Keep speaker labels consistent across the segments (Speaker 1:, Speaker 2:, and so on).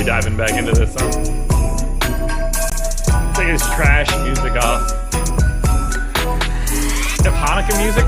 Speaker 1: diving back into this, huh? Take his trash music off. Have Hanukkah music?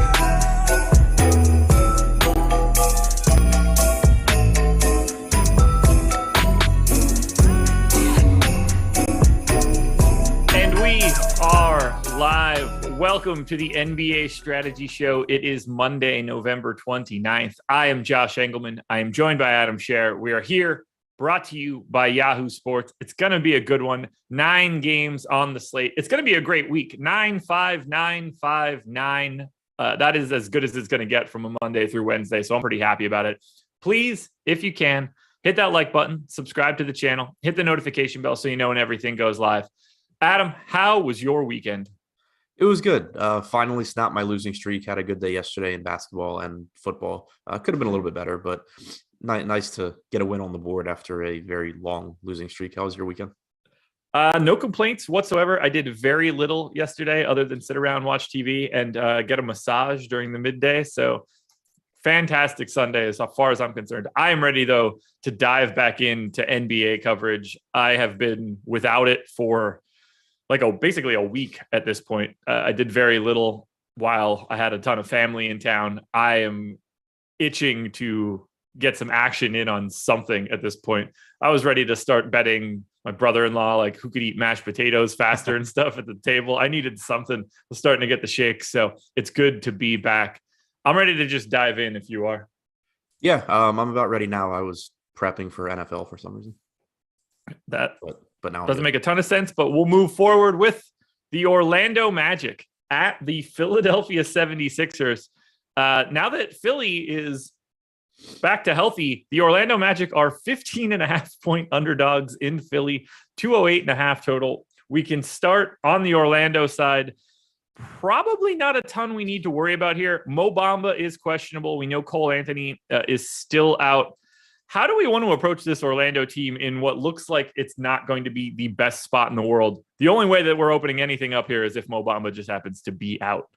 Speaker 1: And we are live. Welcome to the NBA Strategy Show. It is Monday, November 29th. I am Josh Engleman. I am joined by Adam Scherer. We are here, brought to you by Yahoo Sports. It's going to be a good one. 9 games on the slate. It's going to be a great week. 9-5, 9-5, 9. That is as good as it's going to get from a Monday through Wednesday, so I'm pretty happy about it. Please, if you can, hit that like button, subscribe to the channel, hit the notification bell so you know when everything goes live. Adam, how was your weekend?
Speaker 2: It was good. Finally snapped my losing streak. Had a good day yesterday in basketball and football. Could have been a little bit better, but nice to get a win on the board after a very long losing streak. How was your weekend?
Speaker 1: No complaints whatsoever. I did very little yesterday other than sit around, watch TV, and get a massage during the midday. So fantastic Sunday as far as I'm concerned. I am ready, though, to dive back into NBA coverage. I have been without it for basically a week at this point. I did very little while I had a ton of family in town. I am itching to get some action in on something at this point. I was ready to start betting my brother-in-law, like who could eat mashed potatoes faster and stuff at the table. I needed something. I was starting to get the shakes. So it's good to be back. I'm ready to just dive in if you are.
Speaker 2: Yeah, I'm about ready now. I was prepping for NFL for some reason. But now
Speaker 1: doesn't make a ton of sense, but we'll move forward with the Orlando Magic at the Philadelphia 76ers. Now that Philly is back to healthy, the Orlando Magic are 15.5-point underdogs in Philly, 208.5 total. We can start on the Orlando side. Probably not a ton we need to worry about here. Mo Bamba is questionable. We know Cole Anthony is still out. How do we want to approach this Orlando team in what looks like it's not going to be the best spot in the world? The only way that we're opening anything up here is if Mo Bamba just happens to be out.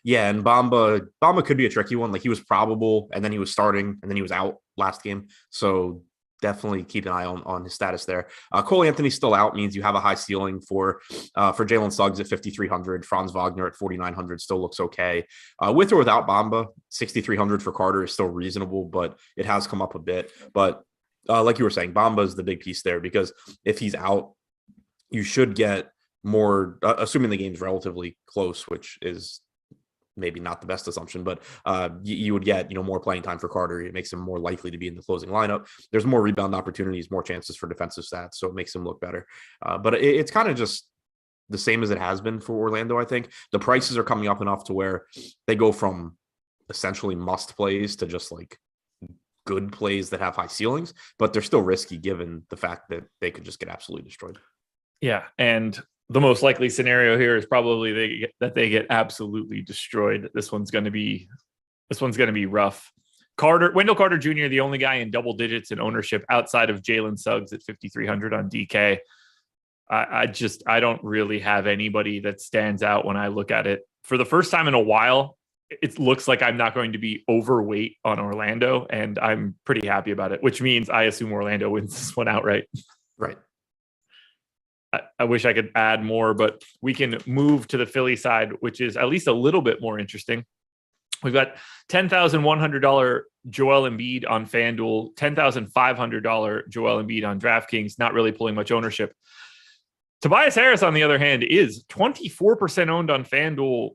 Speaker 2: Yeah, and Bamba could be a tricky one. Like, he was probable, and then he was starting, and then he was out last game. So definitely keep an eye on his status there. Cole Anthony still out means you have a high ceiling for Jalen Suggs at 5,300. Franz Wagner at 4,900 still looks okay. With or without Bamba, 6,300 for Carter is still reasonable, but it has come up a bit. But like you were saying, Bamba is the big piece there, because if he's out, you should get more, assuming the game's relatively close, which is maybe not the best assumption, but you would get, more playing time for Carter. It makes him more likely to be in the closing lineup. There's more rebound opportunities, more chances for defensive stats, so it makes him look better. But it's kind of just the same as it has been for Orlando. I think the prices are coming up enough to where they go from essentially must plays to just like good plays that have high ceilings, but they're still risky given the fact that they could just get absolutely destroyed.
Speaker 1: Yeah, and the most likely scenario here is probably they get absolutely destroyed. This one's going to be rough. Wendell Carter Jr., the only guy in double digits in ownership outside of Jalen Suggs at 5,300 on DK. I don't really have anybody that stands out when I look at it. For the first time in a while, it looks like I'm not going to be overweight on Orlando, and I'm pretty happy about it, which means I assume Orlando wins this one outright.
Speaker 2: Right.
Speaker 1: I wish I could add more, but we can move to the Philly side, which is at least a little bit more interesting. We've got $10,100 Joel Embiid on FanDuel, $10,500 Joel Embiid on DraftKings, not really pulling much ownership. Tobias Harris, on the other hand, is 24% owned on FanDuel,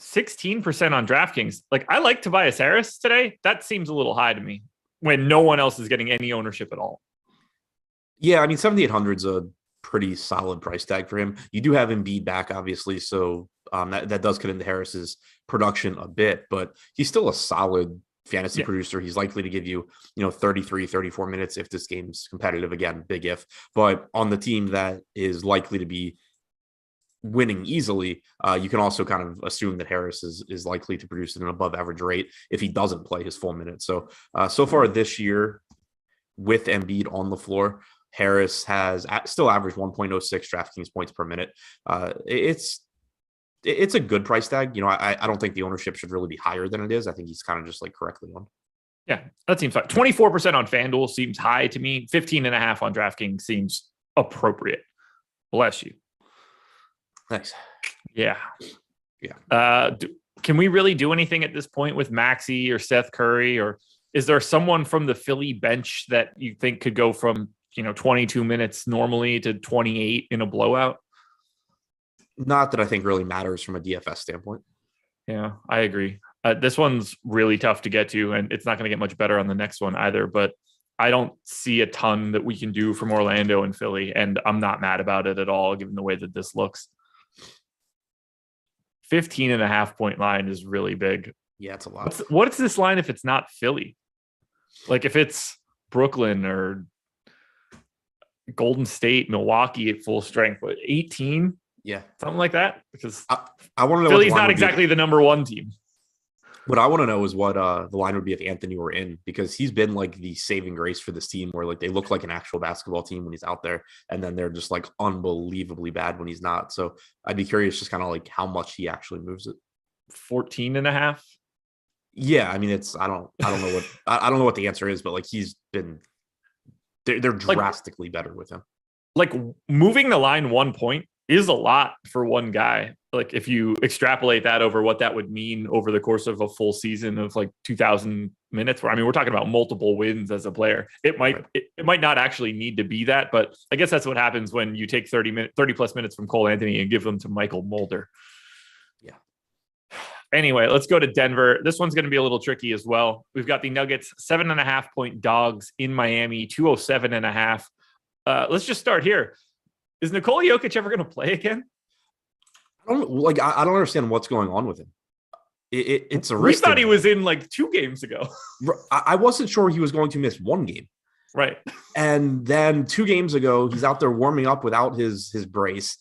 Speaker 1: 16% on DraftKings. Like, I like Tobias Harris today. That seems a little high to me when no one else is getting any ownership at all.
Speaker 2: Yeah, I mean, 7,800 is a pretty solid price tag for him. You do have Embiid back, obviously, so that does cut into Harris's production a bit, but he's still a solid fantasy producer. He's likely to give you, 33, 34 minutes if this game's competitive. Again, big if, but on the team that is likely to be winning easily, you can also kind of assume that Harris is likely to produce at an above average rate if he doesn't play his full minutes. So far this year, with Embiid on the floor, Harris has still averaged 1.06 DraftKings points per minute. It's a good price tag. I don't think the ownership should really be higher than it is. I think he's kind of just like correctly on.
Speaker 1: Yeah, that seems fine. 24% on FanDuel seems high to me. 15.5 on DraftKings seems appropriate. Bless you.
Speaker 2: Nice.
Speaker 1: Yeah.
Speaker 2: Yeah.
Speaker 1: Can we really do anything at this point with Maxey or Seth Curry, or is there someone from the Philly bench that you think could go from 22 minutes normally to 28 in a blowout?
Speaker 2: Not that I think really matters from a DFS standpoint.
Speaker 1: Yeah, I agree. This one's really tough to get to, and it's not going to get much better on the next one either. But I don't see a ton that we can do from Orlando and Philly, and I'm not mad about it at all, given the way that this looks. 15.5 point line is really big.
Speaker 2: Yeah, it's a lot.
Speaker 1: What's this line if it's not Philly? Like if it's Brooklyn or Golden State, Milwaukee at full strength, but 18?
Speaker 2: Yeah.
Speaker 1: Something like that? Because
Speaker 2: I want to know
Speaker 1: Philly's not exactly the number one team.
Speaker 2: What I want to know is what the line would be if Anthony were in, because he's been like the saving grace for this team where like they look like an actual basketball team when he's out there, and then they're just like unbelievably bad when he's not. So I'd be curious just kind of like how much he actually moves it.
Speaker 1: 14.5.
Speaker 2: Yeah, I mean I don't know what the answer is, but like they're drastically better with him.
Speaker 1: Like moving the line 1 point is a lot for one guy. Like if you extrapolate that over what that would mean over the course of a full season of like 2,000 minutes, where we're talking about multiple wins as a player. It might not actually need to be that, but I guess that's what happens when you take 30 plus minutes from Cole Anthony and give them to Michael Mulder.
Speaker 2: Yeah.
Speaker 1: Anyway, let's go to Denver. This one's going to be a little tricky as well. We've got the Nuggets 7.5 point dogs in Miami, 207.5. Let's just start here. Is Nikola Jokic ever going to play again?
Speaker 2: I don't understand what's going on with him. It's a risk.
Speaker 1: We thought he was in like 2 games ago.
Speaker 2: I wasn't sure he was going to miss 1 game.
Speaker 1: Right.
Speaker 2: And then 2 games ago, he's out there warming up without his brace.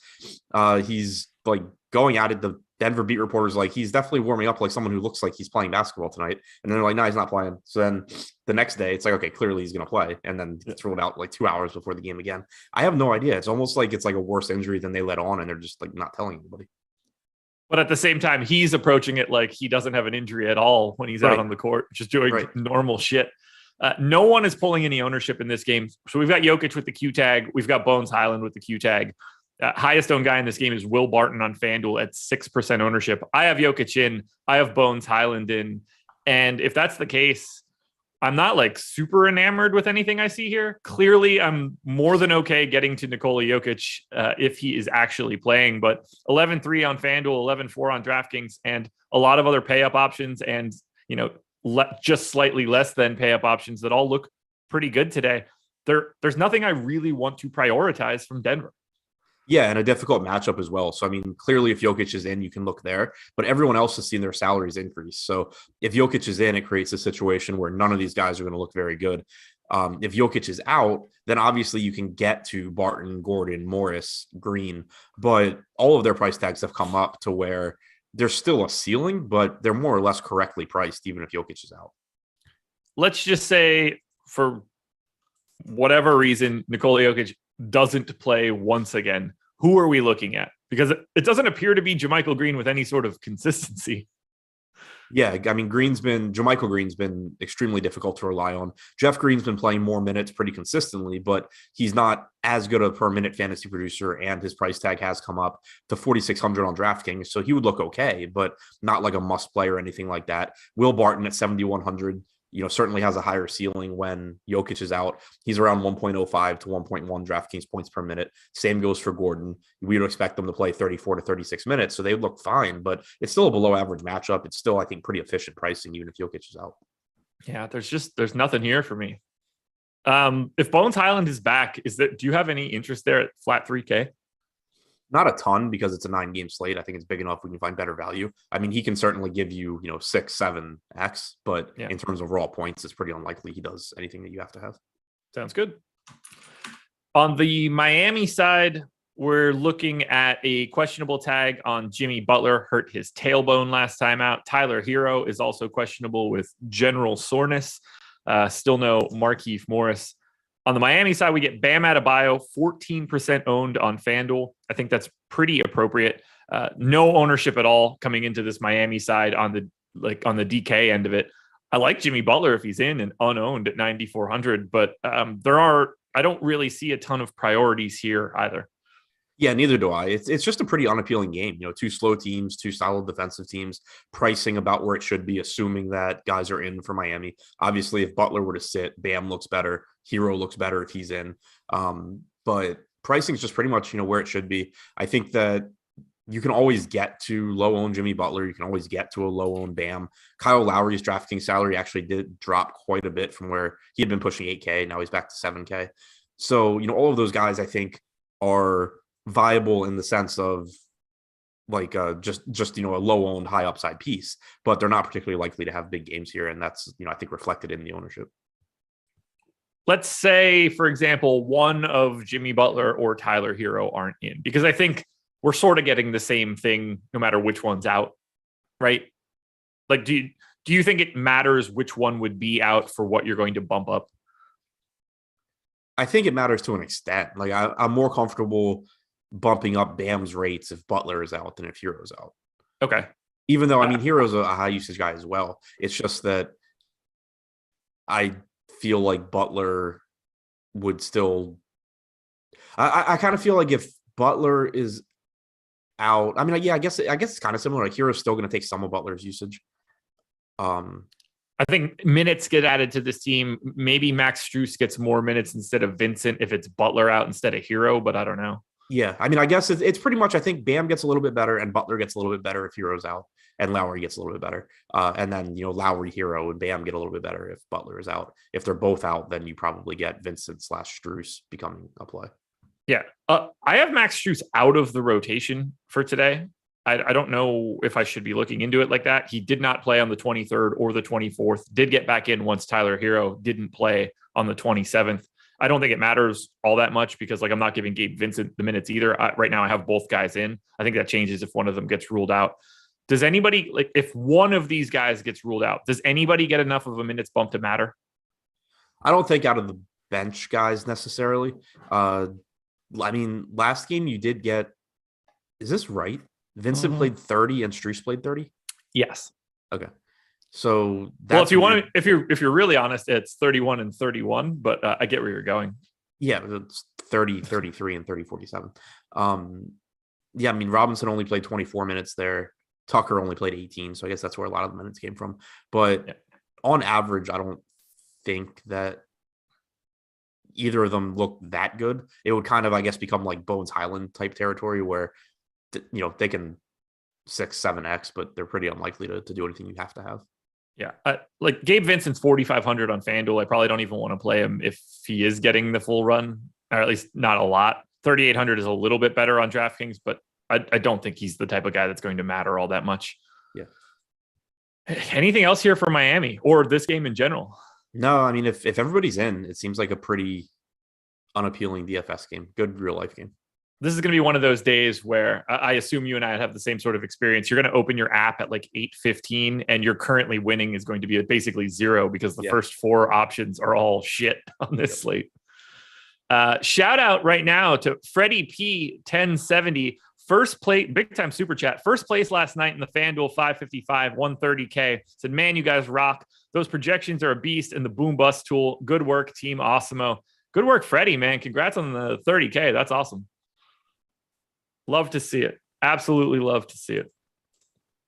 Speaker 2: He's like going at it. The Denver beat reporters like he's definitely warming up like someone who looks like he's playing basketball tonight. And then they're like, no, he's not playing. So then the next day it's like, okay, clearly he's going to play. And then it's ruled out like 2 hours before the game again. I have no idea. It's almost like it's like a worse injury than they let on, and they're just like not telling anybody.
Speaker 1: But at the same time, he's approaching it like he doesn't have an injury at all when he's out on the court, just doing normal shit. No one is pulling any ownership in this game. So we've got Jokic with the Q tag. We've got Bones Highland with the Q tag. Highest owned guy in this game is Will Barton on FanDuel at 6% ownership. I have Jokic in. I have Bones Highland in. And if that's the case, I'm not like super enamored with anything I see here. Clearly, I'm more than okay getting to Nikola Jokic if he is actually playing. But 11.3 on FanDuel, 11.4 on DraftKings, and a lot of other pay-up options and, just slightly less than pay-up options that all look pretty good today. There's nothing I really want to prioritize from Denver.
Speaker 2: Yeah, and a difficult matchup as well. So, I mean, clearly if Jokic is in, you can look there, but everyone else has seen their salaries increase. So if Jokic is in, it creates a situation where none of these guys are going to look very good. If Jokic is out, then obviously you can get to Barton, Gordon, Morris, Green, but all of their price tags have come up to where there's still a ceiling, but they're more or less correctly priced, even if Jokic is out.
Speaker 1: Let's just say for whatever reason, Nikola Jokic doesn't play once again. Who are we looking at? Because it doesn't appear to be JaMychal Green with any sort of consistency.
Speaker 2: Yeah, I mean, JaMychal Green's been extremely difficult to rely on. Jeff Green's been playing more minutes pretty consistently, but he's not as good a per minute fantasy producer, and his price tag has come up to 4,600 on DraftKings, so he would look okay, but not like a must play or anything like that. Will Barton at 7,100. Certainly has a higher ceiling when Jokic is out. He's around 1.05 to 1.1 DraftKings points per minute. Same goes for Gordon. We would expect them to play 34 to 36 minutes, so they look fine, but it's still a below average matchup. It's still, I think, pretty efficient pricing, even if Jokic is out.
Speaker 1: Yeah, there's nothing here for me. If Bones Highland is back, do you have any interest there at flat 3K?
Speaker 2: Not a ton, because it's a 9-game slate. I think it's big enough we can find better value. I mean, he can certainly give you, 6-7x, but in terms of raw points, it's pretty unlikely he does anything that you have to have.
Speaker 1: Sounds good. On the Miami side, we're looking at a questionable tag on Jimmy Butler, hurt his tailbone last time out. Tyler Hero is also questionable with general soreness. Still no Markieff Morris. On the Miami side, we get Bam Adebayo, 14% owned on FanDuel. I think that's pretty appropriate. No ownership at all coming into this Miami side on the DK end of it. I like Jimmy Butler if he's in and unowned at 9,400, but I don't really see a ton of priorities here either.
Speaker 2: Yeah, neither do I. It's just a pretty unappealing game. Two slow teams, two solid defensive teams, pricing about where it should be, assuming that guys are in for Miami. Obviously, if Butler were to sit, Bam looks better. Hero looks better if he's in. But pricing is just pretty much, where it should be. I think that you can always get to low-owned Jimmy Butler. You can always get to a low-owned Bam. Kyle Lowry's DraftKings salary actually did drop quite a bit from where he had been pushing 8K. Now he's back to 7K. So, all of those guys, I think, are viable in the sense of like just a low-owned, high upside piece, but they're not particularly likely to have big games here. And that's, I think reflected in the ownership.
Speaker 1: Let's say, for example, one of Jimmy Butler or Tyler Hero aren't in, because I think we're sort of getting the same thing no matter which one's out, right? Like, do you think it matters which one would be out for what you're going to bump up?
Speaker 2: I think it matters to an extent. Like I'm more comfortable bumping up Bam's rates if Butler is out than if Hero's out.
Speaker 1: Okay.
Speaker 2: Even though, Hero's a high usage guy as well. It's just that I feel like Butler would still... I kind of feel like if Butler is out, I guess it's kind of similar. Like Hero's still going to take some of Butler's usage.
Speaker 1: I think minutes get added to this team. Maybe Max Strus gets more minutes instead of Vincent if it's Butler out instead of Hero, but I don't know.
Speaker 2: Yeah, I guess it's pretty much, I think Bam gets a little bit better and Butler gets a little bit better if Hero's out, and Lowry gets a little bit better. And then, Lowry, Hero, and Bam get a little bit better if Butler is out. If they're both out, then you probably get Vincent / Strus becoming a play.
Speaker 1: Yeah. I have Max Strus out of the rotation for today. I don't know if I should be looking into it like that. He did not play on the 23rd or the 24th, did get back in once Tyler Hero didn't play on the 27th. I don't think it matters all that much because I'm not giving Gabe Vincent the minutes either. Right now I have both guys in. I think that changes if one of them gets ruled out. Does anybody, if one of these guys gets ruled out, does anybody get enough of a minutes bump to matter?
Speaker 2: I don't think out of the bench guys necessarily. Last game you did get, is this right? Vincent played 30 and Strus played 30?
Speaker 1: Yes.
Speaker 2: Okay. So
Speaker 1: that's if you're really honest, it's 31 and 31, but I get where you're going.
Speaker 2: Yeah, it's 30, 33 and 30, 47. Robinson only played 24 minutes there. Tucker only played 18, so I guess that's where a lot of the minutes came from. But on average, I don't think that either of them look that good. It would kind of, I guess, become like Bones Highland type territory where they can 6-7x, but they're pretty unlikely to do anything you have to have.
Speaker 1: Yeah. Like Gabe Vincent's 4,500 on FanDuel. I probably don't even want to play him if he is getting the full run, or at least not a lot. 3,800 is a little bit better on DraftKings, but I don't think he's the type of guy that's going to matter all that much.
Speaker 2: Yeah.
Speaker 1: Anything else here for Miami or this game in general?
Speaker 2: No, if everybody's in, it seems like a pretty unappealing DFS game. Good real life game.
Speaker 1: This is going to be one of those days where I assume you and I have the same sort of experience. You're going to open your app at 8:15 and your currently winning is going to be basically zero because the first four options are all shit on this slate. Shout out right now to Freddie P 1070. First place, big time super chat. First place last night in the FanDuel 555, 130K. Said, man, you guys rock. Those projections are a beast and the boom bust tool. Good work, team Awesemo. Good work, Freddie, man. Congrats on the 30K. That's awesome. Love to see it. Absolutely love to see it.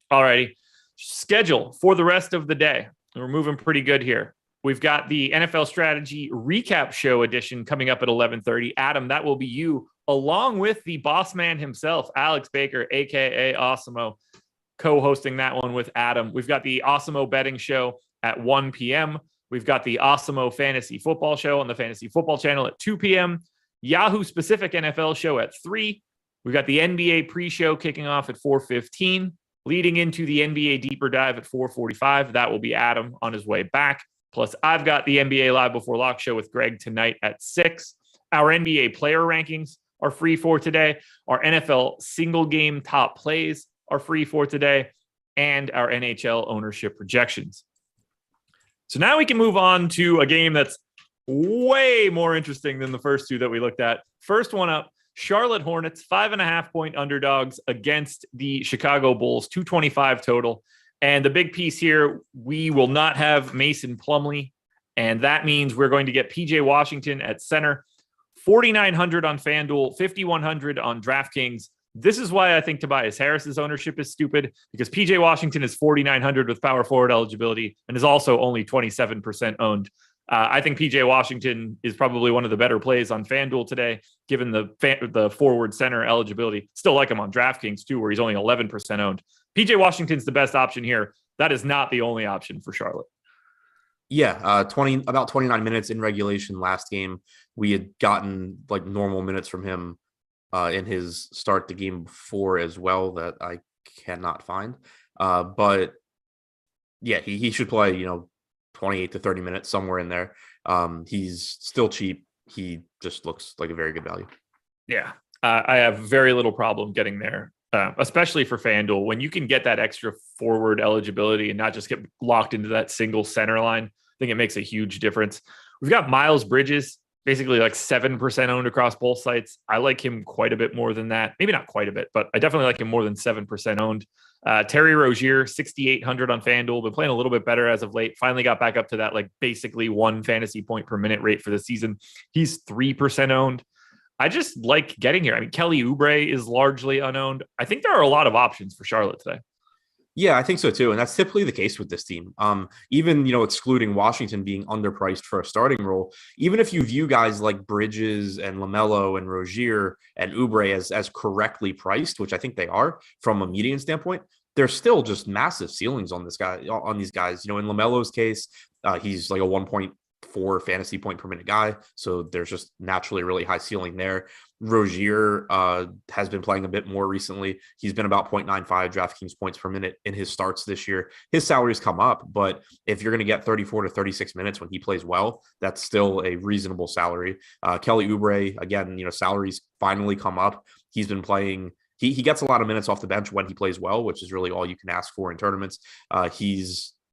Speaker 1: All righty. Schedule for the rest of the day. We're moving pretty good here. We've got the NFL Strategy Recap Show edition coming up at 11:30. Adam, that will be you, along with the boss man himself, Alex Baker, a.k.a. Awesemo, co-hosting that one with Adam. We've got the Awesemo Betting Show at 1 p.m. We've got the Awesemo Fantasy Football Show on the Fantasy Football Channel at 2 p.m. Yahoo Specific NFL Show at 3. We've got the NBA pre-show kicking off at 4:15, leading into the NBA Deeper Dive at 4:45. That will be Adam on his way back. Plus, I've got the NBA Live Before Lock show with Greg tonight at 6. Our NBA player rankings are free for today. Our NFL single game top plays are free for today. And our NHL ownership projections. So now we can move on to a game that's way more interesting than the first two that we looked at. First one up, Charlotte Hornets, 5.5 point underdogs against the Chicago Bulls, 225 total. And the big piece here, we will not have Mason Plumlee. And that means we're going to get PJ Washington at center, 4,900 on FanDuel, 5,100 on DraftKings. This is why I think Tobias Harris's ownership is stupid, because PJ Washington is 4,900 with power forward eligibility and is also only 27% owned. I think PJ Washington is probably one of the better plays on FanDuel today, given the forward center eligibility. Still like him on DraftKings too, where he's only 11% owned. PJ Washington's the best option here. That is not the only option for Charlotte.
Speaker 2: Yeah, about 29 minutes in regulation last game. We had gotten like normal minutes from him in his start the game before as well that I cannot find. But yeah, he should play, 28 to 30 minutes, somewhere in there. He's still cheap. He just looks like a very good value.
Speaker 1: Yeah, I have very little problem getting there, especially for FanDuel. When you can get that extra forward eligibility and not just get locked into that single center line, I think it makes a huge difference. We've got Miles Bridges, basically like 7% owned across both sites. I like him quite a bit more than that. Maybe not quite a bit, but I definitely like him more than 7% owned. Terry Rozier, 6,800 on FanDuel, been playing a little bit better as of late. Finally got back up to that like basically 1 fantasy point per minute rate for the season. He's 3% owned. I just like getting here. I mean, Kelly Oubre is largely unowned. I think there are a lot of options for Charlotte today.
Speaker 2: Yeah, I think so too. And that's typically the case with this team. Even, excluding Washington being underpriced for a starting role, even if you view guys like Bridges and LaMelo and Rozier and Oubre as correctly priced, which I think they are from a median standpoint, there's still just massive ceilings on these guys. In LaMelo's case, he's like a 1.4 fantasy point per minute guy. So there's just naturally a really high ceiling there. Rozier has been playing a bit more recently. He's been about 0.95 DraftKings points per minute in his starts this year. His salaries come up, but if you're going to get 34 to 36 minutes when he plays well, that's still a reasonable salary. Kelly Oubre, again, salaries finally come up. He's been playing. He gets a lot of minutes off the bench when he plays well, which is really all you can ask for in tournaments.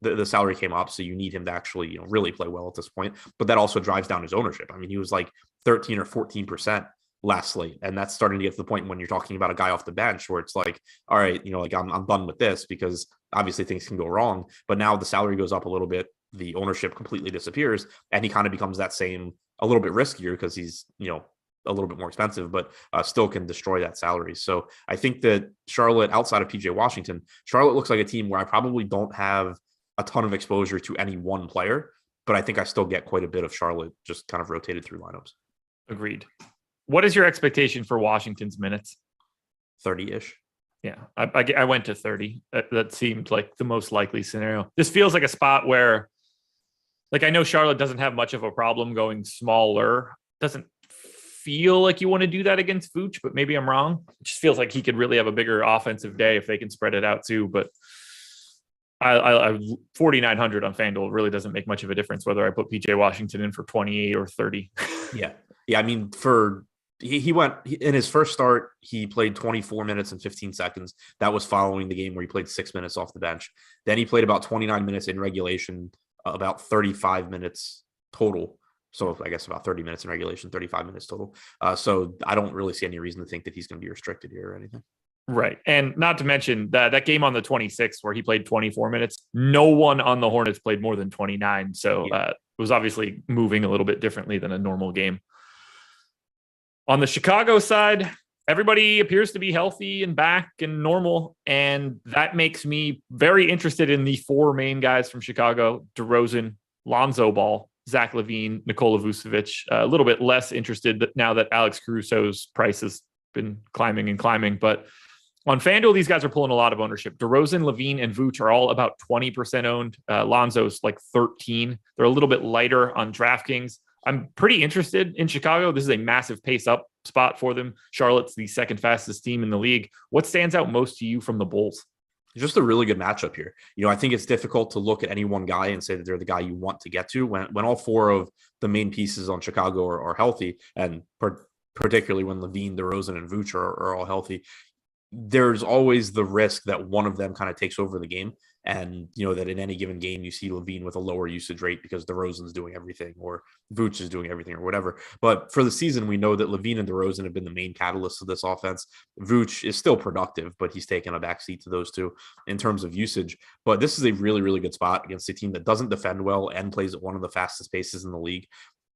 Speaker 2: The salary came up, so you need him to actually, really play well at this point. But that also drives down his ownership. I mean, he was like 13 or 14% last slate, and that's starting to get to the point when you're talking about a guy off the bench where it's like, all right, I'm done with this, because obviously things can go wrong. But now the salary goes up a little bit, the ownership completely disappears, and he kind of becomes that same, a little bit riskier because he's a little bit more expensive, but still can destroy that salary. So I think that Charlotte, outside of PJ Washington, Charlotte looks like a team where I probably don't have a ton of exposure to any one player, but I think I still get quite a bit of Charlotte just kind of rotated through lineups.
Speaker 1: Agreed. What is your expectation for Washington's minutes?
Speaker 2: 30-ish.
Speaker 1: Yeah, I went to 30. That seemed like the most likely scenario. This feels like a spot where, like, I know Charlotte doesn't have much of a problem going smaller. Doesn't feel like you want to do that against Vooch, but maybe I'm wrong. It just feels like he could really have a bigger offensive day if they can spread it out too. But I 4,900 on FanDuel really doesn't make much of a difference whether I put PJ Washington in for 28 or 30.
Speaker 2: Yeah. I mean, he went in his first start, he played 24 minutes and 15 seconds. That was following the game where he played 6 minutes off the bench. Then he played about 29 minutes in regulation, about 35 minutes total. So I guess about 30 minutes in regulation, 35 minutes total. So I don't really see any reason to think that he's going to be restricted here or anything.
Speaker 1: Right. And not to mention that game on the 26th where he played 24 minutes, no one on the Hornets played more than 29. So it was obviously moving a little bit differently than a normal game. On the Chicago side, everybody appears to be healthy and back and normal. And that makes me very interested in the 4 main guys from Chicago: DeRozan, Lonzo Ball, Zach LaVine, Nikola Vucevic. A little bit less interested now that Alex Caruso's price has been climbing. But on FanDuel, these guys are pulling a lot of ownership. DeRozan, LaVine, and Vooch are all about 20% owned. Lonzo's like 13. They're a little bit lighter on DraftKings. I'm pretty interested in Chicago. This is a massive pace up spot for them. Charlotte's the second fastest team in the league. What stands out most to you from the Bulls?
Speaker 2: Just a really good matchup here. I think it's difficult to look at any one guy and say that they're the guy you want to get to when all 4 of the main pieces on Chicago are healthy, and particularly when LaVine, DeRozan, and Vooch are all healthy. There's always the risk that one of them kind of takes over the game. And, that in any given game, you see Levine with a lower usage rate because DeRozan's doing everything or Vooch is doing everything or whatever. But for the season, we know that Levine and DeRozan have been the main catalysts of this offense. Vooch is still productive, but he's taken a backseat to those two in terms of usage. But this is a really, really good spot against a team that doesn't defend well and plays at one of the fastest paces in the league.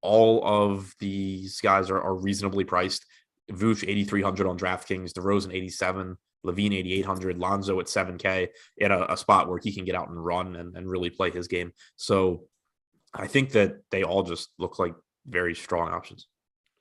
Speaker 2: All of these guys are reasonably priced. Vooch 8,300 on DraftKings, DeRozan 87, Levine 8,800, Lonzo at 7K in a spot where he can get out and run and really play his game. So I think that they all just look like very strong options.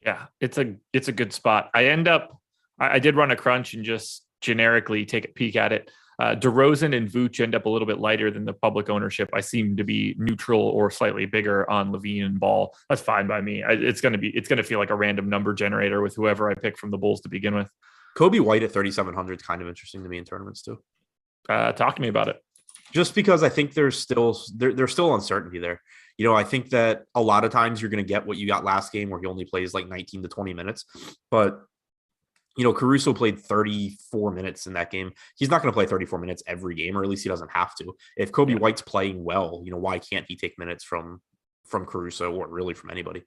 Speaker 1: Yeah, it's a good spot. I did run a crunch and just generically take a peek at it. DeRozan and Vooch end up a little bit lighter than the public ownership. I seem to be neutral or slightly bigger on Levine and Ball. That's fine by me. It's going to feel like a random number generator with whoever I pick from the Bulls to begin with.
Speaker 2: Kobe White at 3,700 is kind of interesting to me in tournaments too.
Speaker 1: Talk to me about it.
Speaker 2: Just because I think there's still uncertainty there. I think that a lot of times you're going to get what you got last game where he only plays like 19 to 20 minutes, but Caruso played 34 minutes in that game. He's not going to play 34 minutes every game, or at least he doesn't have to. If Kobe White's playing well, why can't he take minutes from Caruso or really from anybody?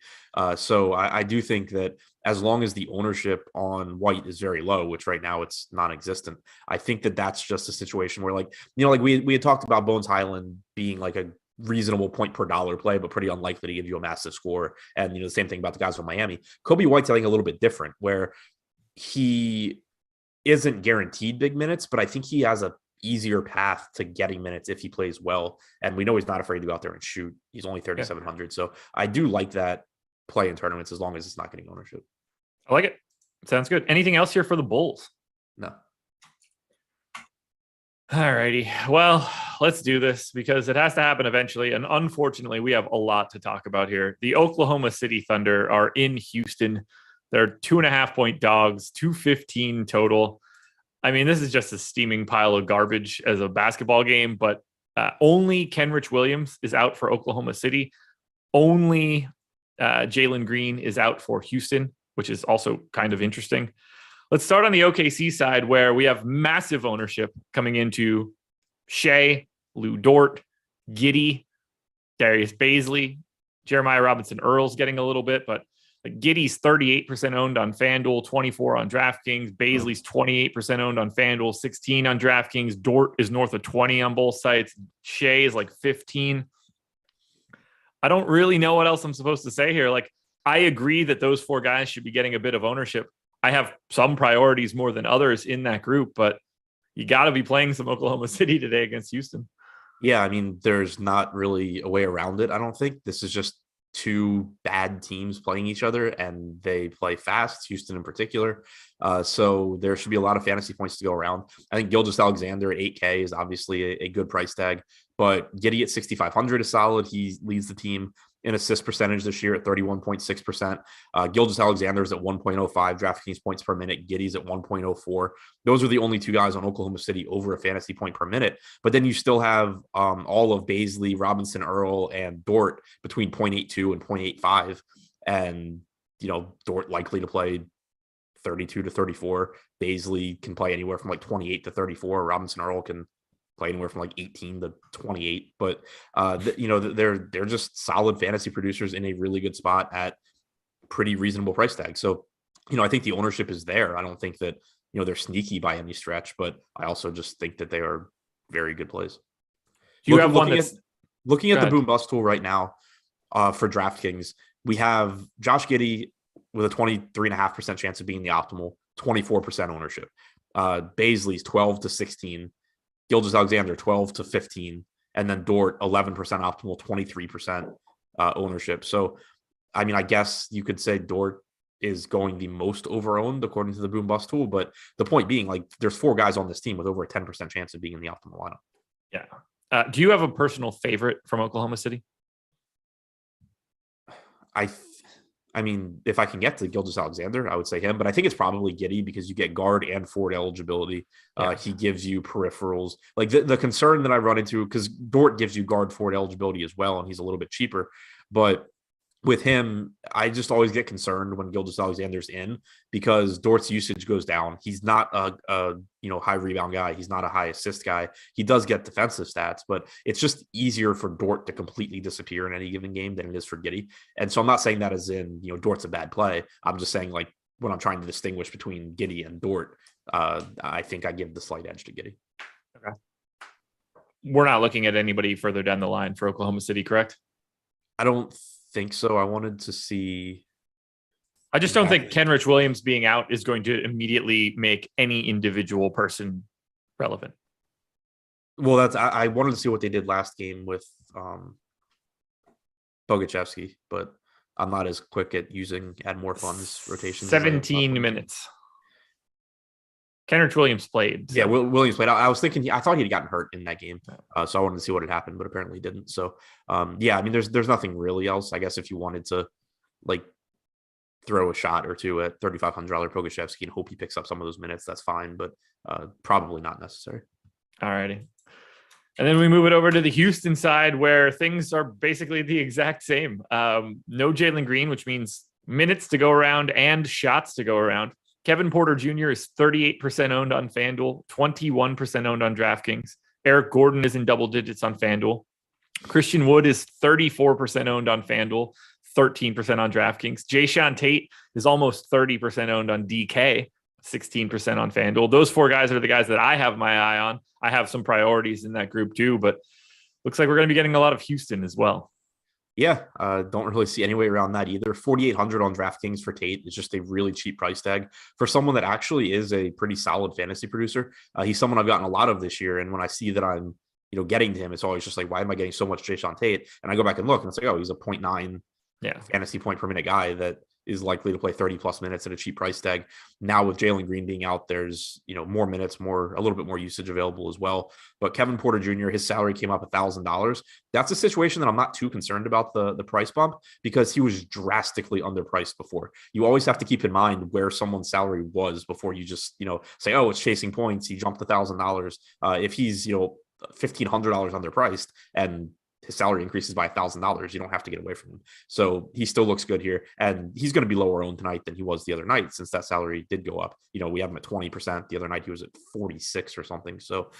Speaker 2: So I do think that as long as the ownership on White is very low, which right now it's non-existent, I think that that's just a situation where we had talked about Bones Highland being like a reasonable point per dollar play, but pretty unlikely to give you a massive score. And, the same thing about the guys from Miami. Kobe White's, I think, a little bit different where he isn't guaranteed big minutes, but I think he has a easier path to getting minutes if he plays well. And we know he's not afraid to go out there and shoot. He's only 3,700. So I do like that play in tournaments as long as it's not getting ownership.
Speaker 1: I like it. Sounds good. Anything else here for the Bulls?
Speaker 2: No.
Speaker 1: All righty. Well, let's do this because it has to happen eventually. And unfortunately, we have a lot to talk about here. The Oklahoma City Thunder are in Houston. They're 2.5-point dogs, 215 total. I mean, this is just a steaming pile of garbage as a basketball game, but only Kenrich Williams is out for Oklahoma City. Only Jalen Green is out for Houston, which is also kind of interesting. Let's start on the OKC side where we have massive ownership coming into Shea, Lou Dort, Giddey, Darius Baisley, Jeremiah Robinson Earl's getting a little bit, but Giddey's 38% owned on FanDuel, 24 on DraftKings. Baisley's 28% owned on FanDuel, 16 on DraftKings. Dort is north of 20 on both sites. Shea is like 15. I don't really know what else I'm supposed to say here. I agree that those four guys should be getting a bit of ownership. I have some priorities more than others in that group, but you got to be playing some Oklahoma City today against Houston.
Speaker 2: Yeah, I mean, there's not really a way around it, I don't think. This is just two bad teams playing each other, and they play fast, Houston in particular. So there should be a lot of fantasy points to go around. I think Gilgeous-Alexander at 8K is obviously a good price tag, but Giddey at 6,500 is solid. He leads the team in assist percentage this year at 31.6%. Gilgeous-Alexander is at 1.05 DraftKings points per minute. Giddey's at 1.04. Those are the only two guys on Oklahoma City over a fantasy point per minute. But then you still have all of Baisley, Robinson, Earl, and Dort between 0.82 and 0.85. And, Dort likely to play 32 to 34. Baisley can play anywhere from 28 to 34. Robinson, Earl can play anywhere from 18 to 28, but they're just solid fantasy producers in a really good spot at pretty reasonable price tag. So, I think the ownership is there. I don't think that, they're sneaky by any stretch, but I also just think that they are very good plays.
Speaker 1: Do you have one that's
Speaker 2: looking at the boom bust tool right now for DraftKings? We have Josh Giddey with a 23.5% chance of being the optimal, 24% ownership. Baisley's 12 to 16. Gilgeous-Alexander 12 to 15, and then Dort 11% optimal, 23% ownership. So, I mean, I guess you could say Dort is going the most over-owned according to the boom bust tool, but the point being, there's four guys on this team with over a 10% chance of being in the optimal lineup.
Speaker 1: Yeah. Do you have a personal favorite from Oklahoma City?
Speaker 2: I mean, if I can get to Gilgeous-Alexander, I would say him, but I think it's probably Giddey because you get guard and forward eligibility. He gives you peripherals. The concern that I run into, because Dort gives you guard forward eligibility as well, and he's a little bit cheaper, but with him, I just always get concerned when Gilgeous-Alexander's in because Dort's usage goes down. He's not a high rebound guy. He's not a high assist guy. He does get defensive stats, but it's just easier for Dort to completely disappear in any given game than it is for Giddey. And so I'm not saying that as in, Dort's a bad play. I'm just saying like when I'm trying to distinguish between Giddey and Dort, I think I give the slight edge to Giddey.
Speaker 1: Okay. We're not looking at anybody further down the line for Oklahoma City, correct?
Speaker 2: I don't think so. I wanted to see.
Speaker 1: I just don't think Kenrich Williams being out is going to immediately make any individual person relevant.
Speaker 2: Well, I wanted to see what they did last game with Bogachevsky, but I'm not as quick at using add more funds rotations.
Speaker 1: 17 minutes. Kenrich Williams played.
Speaker 2: So. Yeah, Williams played. I was thinking, I thought he'd gotten hurt in that game. So I wanted to see what had happened, but apparently he didn't. So, yeah, I mean, there's nothing really else. I guess if you wanted to, like, throw a shot or two at $3,500 Bogachevsky and hope he picks up some of those minutes, that's fine, but probably not necessary.
Speaker 1: All righty. And then we move it over to the Houston side where things are basically the exact same. No Jalen Green, which means minutes to go around and shots to go around. Kevin Porter Jr. is 38% owned on FanDuel, 21% owned on DraftKings. Eric Gordon is in double digits on FanDuel. Christian Wood is 34% owned on FanDuel, 13% on DraftKings. Jayshawn Tate is almost 30% owned on DK, 16% on FanDuel. Those four guys are the guys that I have my eye on. I have some priorities in that group too, but looks like we're going to be getting a lot of Houston as well.
Speaker 2: Yeah, don't really see any way around that either. 4,800 on DraftKings for Tate is just a really cheap price tag for someone that actually is a pretty solid fantasy producer. He's someone I've gotten a lot of this year, and when I see that I'm, getting to him, it's always just like, why am I getting so much Jayshawn Tate? And I go back and look, and it's like, oh, he's a 0.9 fantasy point per minute guy that is likely to play 30 plus minutes at a cheap price tag. Now with Jalen Green being out, there's, more minutes, a little bit more usage available as well. But Kevin Porter Jr., his salary came up $1,000. That's a situation that I'm not too concerned about the price bump because he was drastically underpriced before. You always have to keep in mind where someone's salary was before you just, say, oh, it's chasing points. He jumped $1,000. If he's, $1,500 underpriced and his salary increases by $1,000, you don't have to get away from him. So he still looks good here, and he's going to be lower owned tonight than he was the other night since that salary did go up. We have him at 20%. The other night he was at 46 or something. So,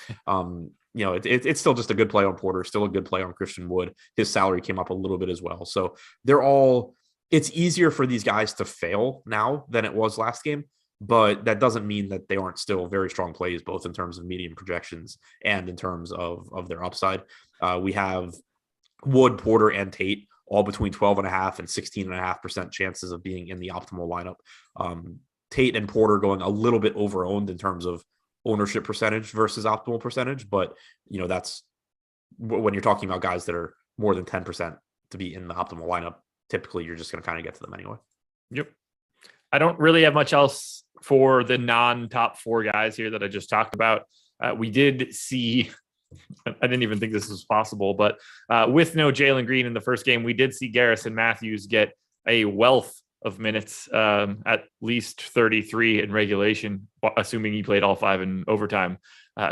Speaker 2: it's still just a good play on Porter, still a good play on Christian Wood. His salary came up a little bit as well. So it's easier for these guys to fail now than it was last game. But that doesn't mean that they aren't still very strong plays, both in terms of medium projections and in terms of their upside. We have Wood, Porter, and Tate all between 12.5% and 16.5% chances of being in the optimal lineup. Tate and Porter going a little bit over-owned in terms of ownership percentage versus optimal percentage. But, that's when you're talking about guys that are more than 10% to be in the optimal lineup, typically you're just going to kind of get to them anyway.
Speaker 1: Yep. I don't really have much else for the non-top four guys here that I just talked about. We did see, I didn't even think this was possible, but with no Jalen Green in the first game, we did see Garrison Matthews get a wealth of minutes, at least 33 in regulation, assuming he played all 5 in overtime.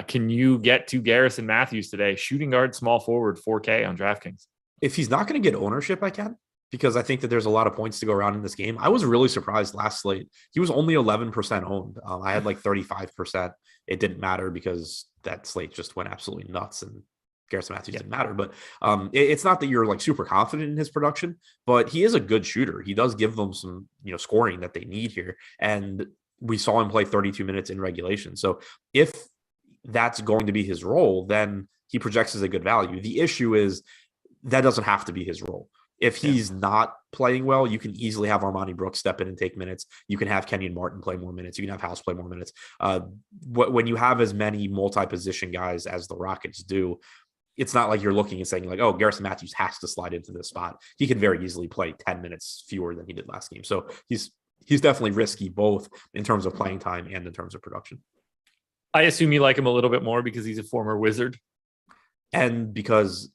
Speaker 1: Can you get to Garrison Matthews today? Shooting guard, small forward, 4K on DraftKings.
Speaker 2: If he's not going to get ownership, I can. Because I think that there's a lot of points to go around in this game. I was really surprised last slate. He was only 11% owned. I had like 35%. It didn't matter because that slate just went absolutely nuts and Garrison Matthews didn't matter. But it's not that you're like super confident in his production, but he is a good shooter. He does give them some, scoring that they need here. And we saw him play 32 minutes in regulation. So if that's going to be his role, then he projects as a good value. The issue is that doesn't have to be his role. If he's not playing well, you can easily have Armani Brooks step in and take minutes. You can have Kenyon Martin play more minutes. You can have House play more minutes. When you have as many multi-position guys as the Rockets do, it's not like you're looking and saying like, oh, Garrison Matthews has to slide into this spot. He can very easily play 10 minutes fewer than he did last game. So he's definitely risky both in terms of playing time and in terms of production.
Speaker 1: I assume you like him a little bit more because he's a former Wizard.
Speaker 2: And because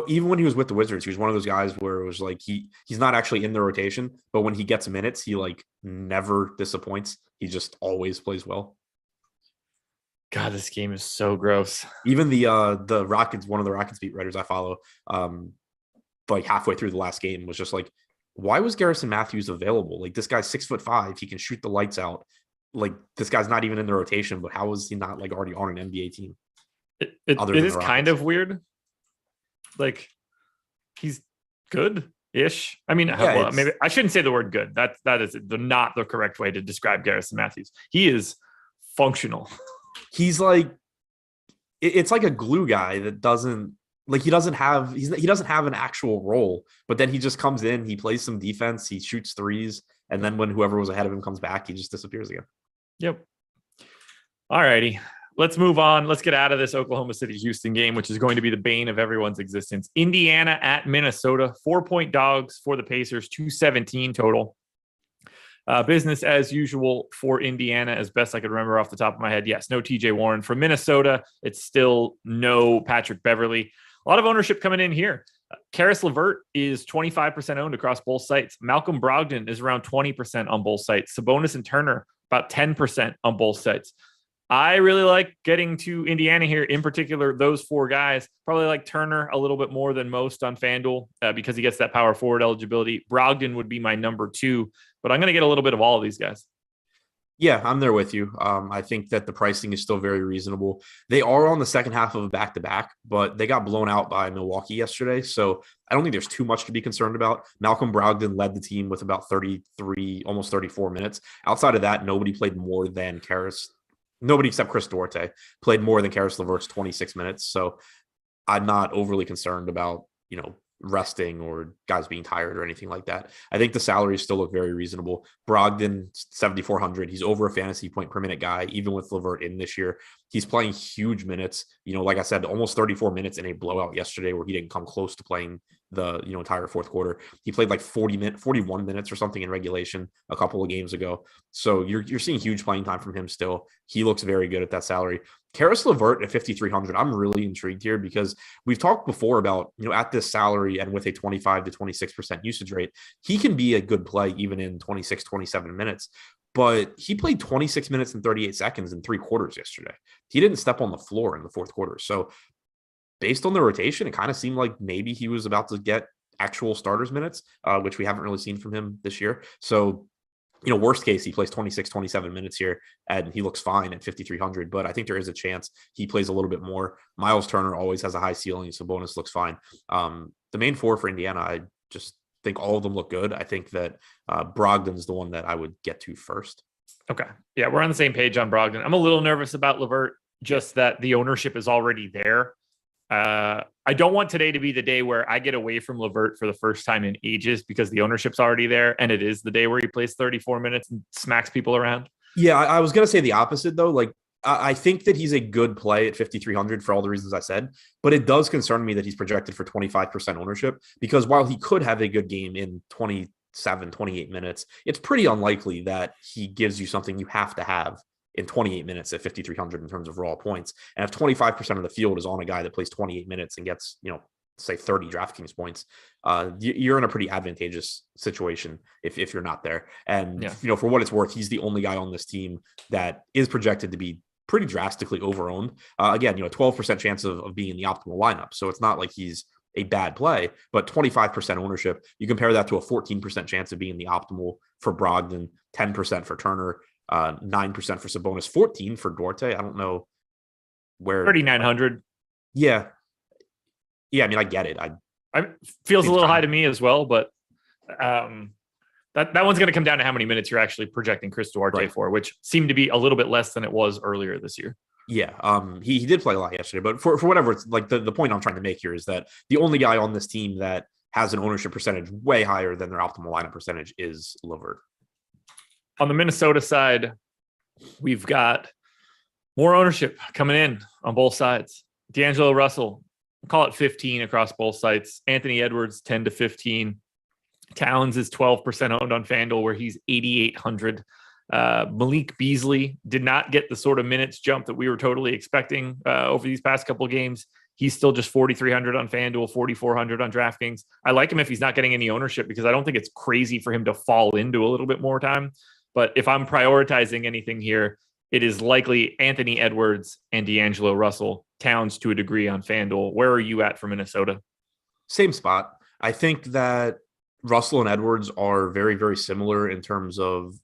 Speaker 2: even when he was with the Wizards, he was one of those guys where it was like he's not actually in the rotation, but when he gets minutes, he like never disappoints. He just always plays well.
Speaker 1: God, this game is so gross.
Speaker 2: Even the Rockets, one of the Rockets beat writers I follow, like halfway through the last game was just like, why was Garrison Matthews available? Like, this guy's 6'5", he can shoot the lights out. Like, this guy's not even in the rotation, but how is he not like already on an NBA team?
Speaker 1: It is kind of weird. Like, he's good-ish. I mean, maybe I shouldn't say the word good. That is not the correct way to describe Garrison Matthews. He is functional.
Speaker 2: He's like, it's like a glue guy that doesn't like, he doesn't have an actual role, but then he just comes in, he plays some defense, he shoots threes, and then when whoever was ahead of him comes back, he just disappears again.
Speaker 1: Yep. All righty. Let's move on. Let's get out of this Oklahoma City-Houston game, which is going to be the bane of everyone's existence. Indiana at Minnesota, 4-point dogs for the Pacers, 217 total. Business as usual for Indiana, as best I could remember off the top of my head. Yes, no TJ Warren. For Minnesota, it's still no Patrick Beverley. A lot of ownership coming in here. Karis LeVert is 25% owned across both sites. Malcolm Brogdon is around 20% on both sites. Sabonis and Turner, about 10% on both sites. I really like getting to Indiana here, in particular, those four guys. Probably like Turner a little bit more than most on FanDuel because he gets that power forward eligibility. Brogdon would be my number 2, but I'm going to get a little bit of all of these guys.
Speaker 2: Yeah, I'm there with you. I think that the pricing is still very reasonable. They are on the second half of a back-to-back, but they got blown out by Milwaukee yesterday, so I don't think there's too much to be concerned about. Malcolm Brogdon led the team with about 33, almost 34 minutes. Outside of that, nobody played more than Karis. Nobody except Chris Duarte played more than Karis LeVert's 26 minutes. So I'm not overly concerned about, resting or guys being tired or anything like that. I think the salaries still look very reasonable. Brogdon, 7,400. He's over a fantasy point per minute guy, even with LeVert in this year. He's playing huge minutes. Like I said, almost 34 minutes in a blowout yesterday where he didn't come close to playing the entire fourth quarter. He played like 41 minutes or something in regulation a couple of games ago. So you're seeing huge playing time from him still. He looks very good at that salary. Karis LeVert at 5,300. I'm really intrigued here because we've talked before about, at this salary and with a 25 to 26% usage rate, he can be a good play even in 26, 27 minutes. But he played 26 minutes and 38 seconds in 3 quarters yesterday. He didn't step on the floor in the fourth quarter. So based on the rotation, it kind of seemed like maybe he was about to get actual starters minutes, which we haven't really seen from him this year. So, worst case, he plays 26, 27 minutes here and he looks fine at 5,300, but I think there is a chance he plays a little bit more. Miles Turner always has a high ceiling, so Sabonis looks fine. The main 4 for Indiana, I just think all of them look good. I think that Brogdon's the one that I would get to first.
Speaker 1: Okay. Yeah, we're on the same page on Brogdon. I'm a little nervous about LeVert, just that the ownership is already there. I don't want today to be the day where I get away from LeVert for the first time in ages because the ownership's already there. And it is the day where he plays 34 minutes and smacks people around.
Speaker 2: Yeah, I was going to say the opposite, though. Like, I think that he's a good play at 5,300 for all the reasons I said, but it does concern me that he's projected for 25% ownership because while he could have a good game in 27, 28 minutes, it's pretty unlikely that he gives you something you have to have in 28 minutes at 5,300 in terms of raw points. And if 25% of the field is on a guy that plays 28 minutes and gets, say 30 DraftKings points, you're in a pretty advantageous situation if you're not there. And, for what it's worth, he's the only guy on this team that is projected to be pretty drastically overowned. Again, a 12% chance of being in the optimal lineup. So it's not like he's a bad play, but 25% ownership, you compare that to a 14% chance of being the optimal for Brogdon, 10% for Turner, 9% for Sabonis, 14 for Duarte. I don't know where
Speaker 1: 3,900.
Speaker 2: Yeah. I mean, I get it.
Speaker 1: I feels a little high to me as well, but that one's going to come down to how many minutes you're actually projecting Chris Duarte for, which seemed to be a little bit less than it was earlier this year.
Speaker 2: Yeah. He did play a lot yesterday, but for whatever, it's like the point I'm trying to make here is that the only guy on this team that has an ownership percentage way higher than their optimal lineup percentage is LeVert.
Speaker 1: On the Minnesota side, we've got more ownership coming in on both sides. D'Angelo Russell, we'll call it 15 across both sites. Anthony Edwards, 10 to 15. Towns is 12% owned on FanDuel, where he's 8,800. Malik Beasley did not get the sort of minutes jump that we were totally expecting over these past couple of games. He's still just 4,300 on FanDuel, 4,400 on DraftKings. I like him if he's not getting any ownership because I don't think it's crazy for him to fall into a little bit more time. But if I'm prioritizing anything here, it is likely Anthony Edwards and D'Angelo Russell. Towns to a degree on FanDuel. Where are you at for Minnesota?
Speaker 2: Same spot. I think that Russell and Edwards are very, very similar in terms of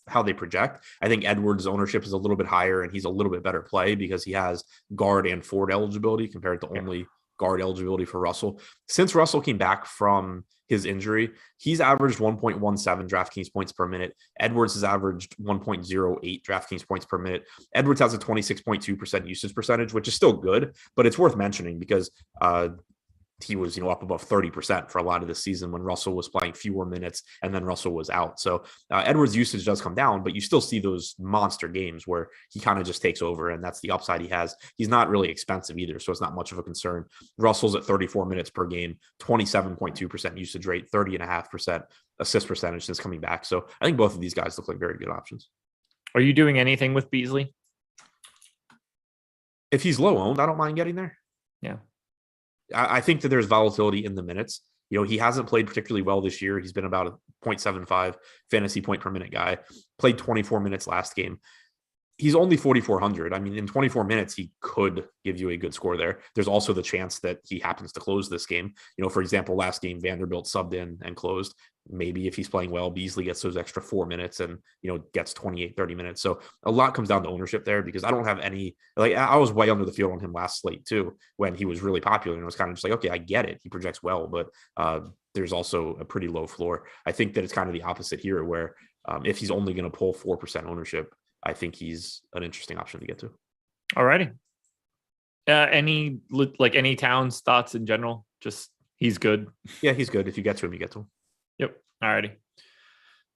Speaker 2: how they project. I think Edwards' ownership is a little bit higher, and he's a little bit better play because he has guard and forward eligibility compared to only guard eligibility for Russell. Since Russell came back from his injury, he's averaged 1.17 DraftKings points per minute. Edwards has averaged 1.08 DraftKings points per minute. Edwards has a 26.2% usage percentage, which is still good, but it's worth mentioning because he was, up above 30% for a lot of the season when Russell was playing fewer minutes and then Russell was out. So Edwards' usage does come down, but you still see those monster games where he kind of just takes over, and that's the upside he has. He's not really expensive either, so it's not much of a concern. Russell's at 34 minutes per game, 27.2% usage rate, 30.5% assist percentage since coming back. So I think both of these guys look like very good options.
Speaker 1: Are you doing anything with Beasley?
Speaker 2: If he's low owned, I don't mind getting there.
Speaker 1: Yeah.
Speaker 2: I think that there's volatility in the minutes. He hasn't played particularly well this year. He's been about a 0.75 fantasy point per minute guy. Played 24 minutes last game. He's only 4,400. I mean, in 24 minutes, he could give you a good score there. There's also the chance that he happens to close this game. For example, last game, Vanderbilt subbed in and closed. Maybe if he's playing well, Beasley gets those extra 4 minutes and, gets 28, 30 minutes. So a lot comes down to ownership there because I don't have any, I was way under the field on him last slate too, when he was really popular. And I was kind of just like, okay, I get it. He projects well, but there's also a pretty low floor. I think that it's kind of the opposite here where if he's only going to pull 4% ownership, I think he's an interesting option to get to.
Speaker 1: All righty. Any Towns thoughts in general? Just he's good.
Speaker 2: Yeah, he's good. If you get to him, you get to him.
Speaker 1: Yep. All righty.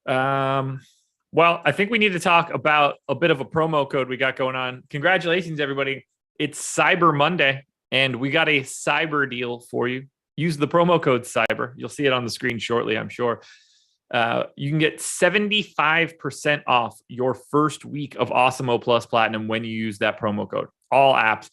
Speaker 1: Well, I think we need to talk about a bit of a promo code we got going on. Congratulations, everybody. It's Cyber Monday, and we got a cyber deal for you. Use the promo code CYBER. You'll see it on the screen shortly, I'm sure. You can get 75% off your first week of Awesemo Plus Platinum when you use that promo code. All caps,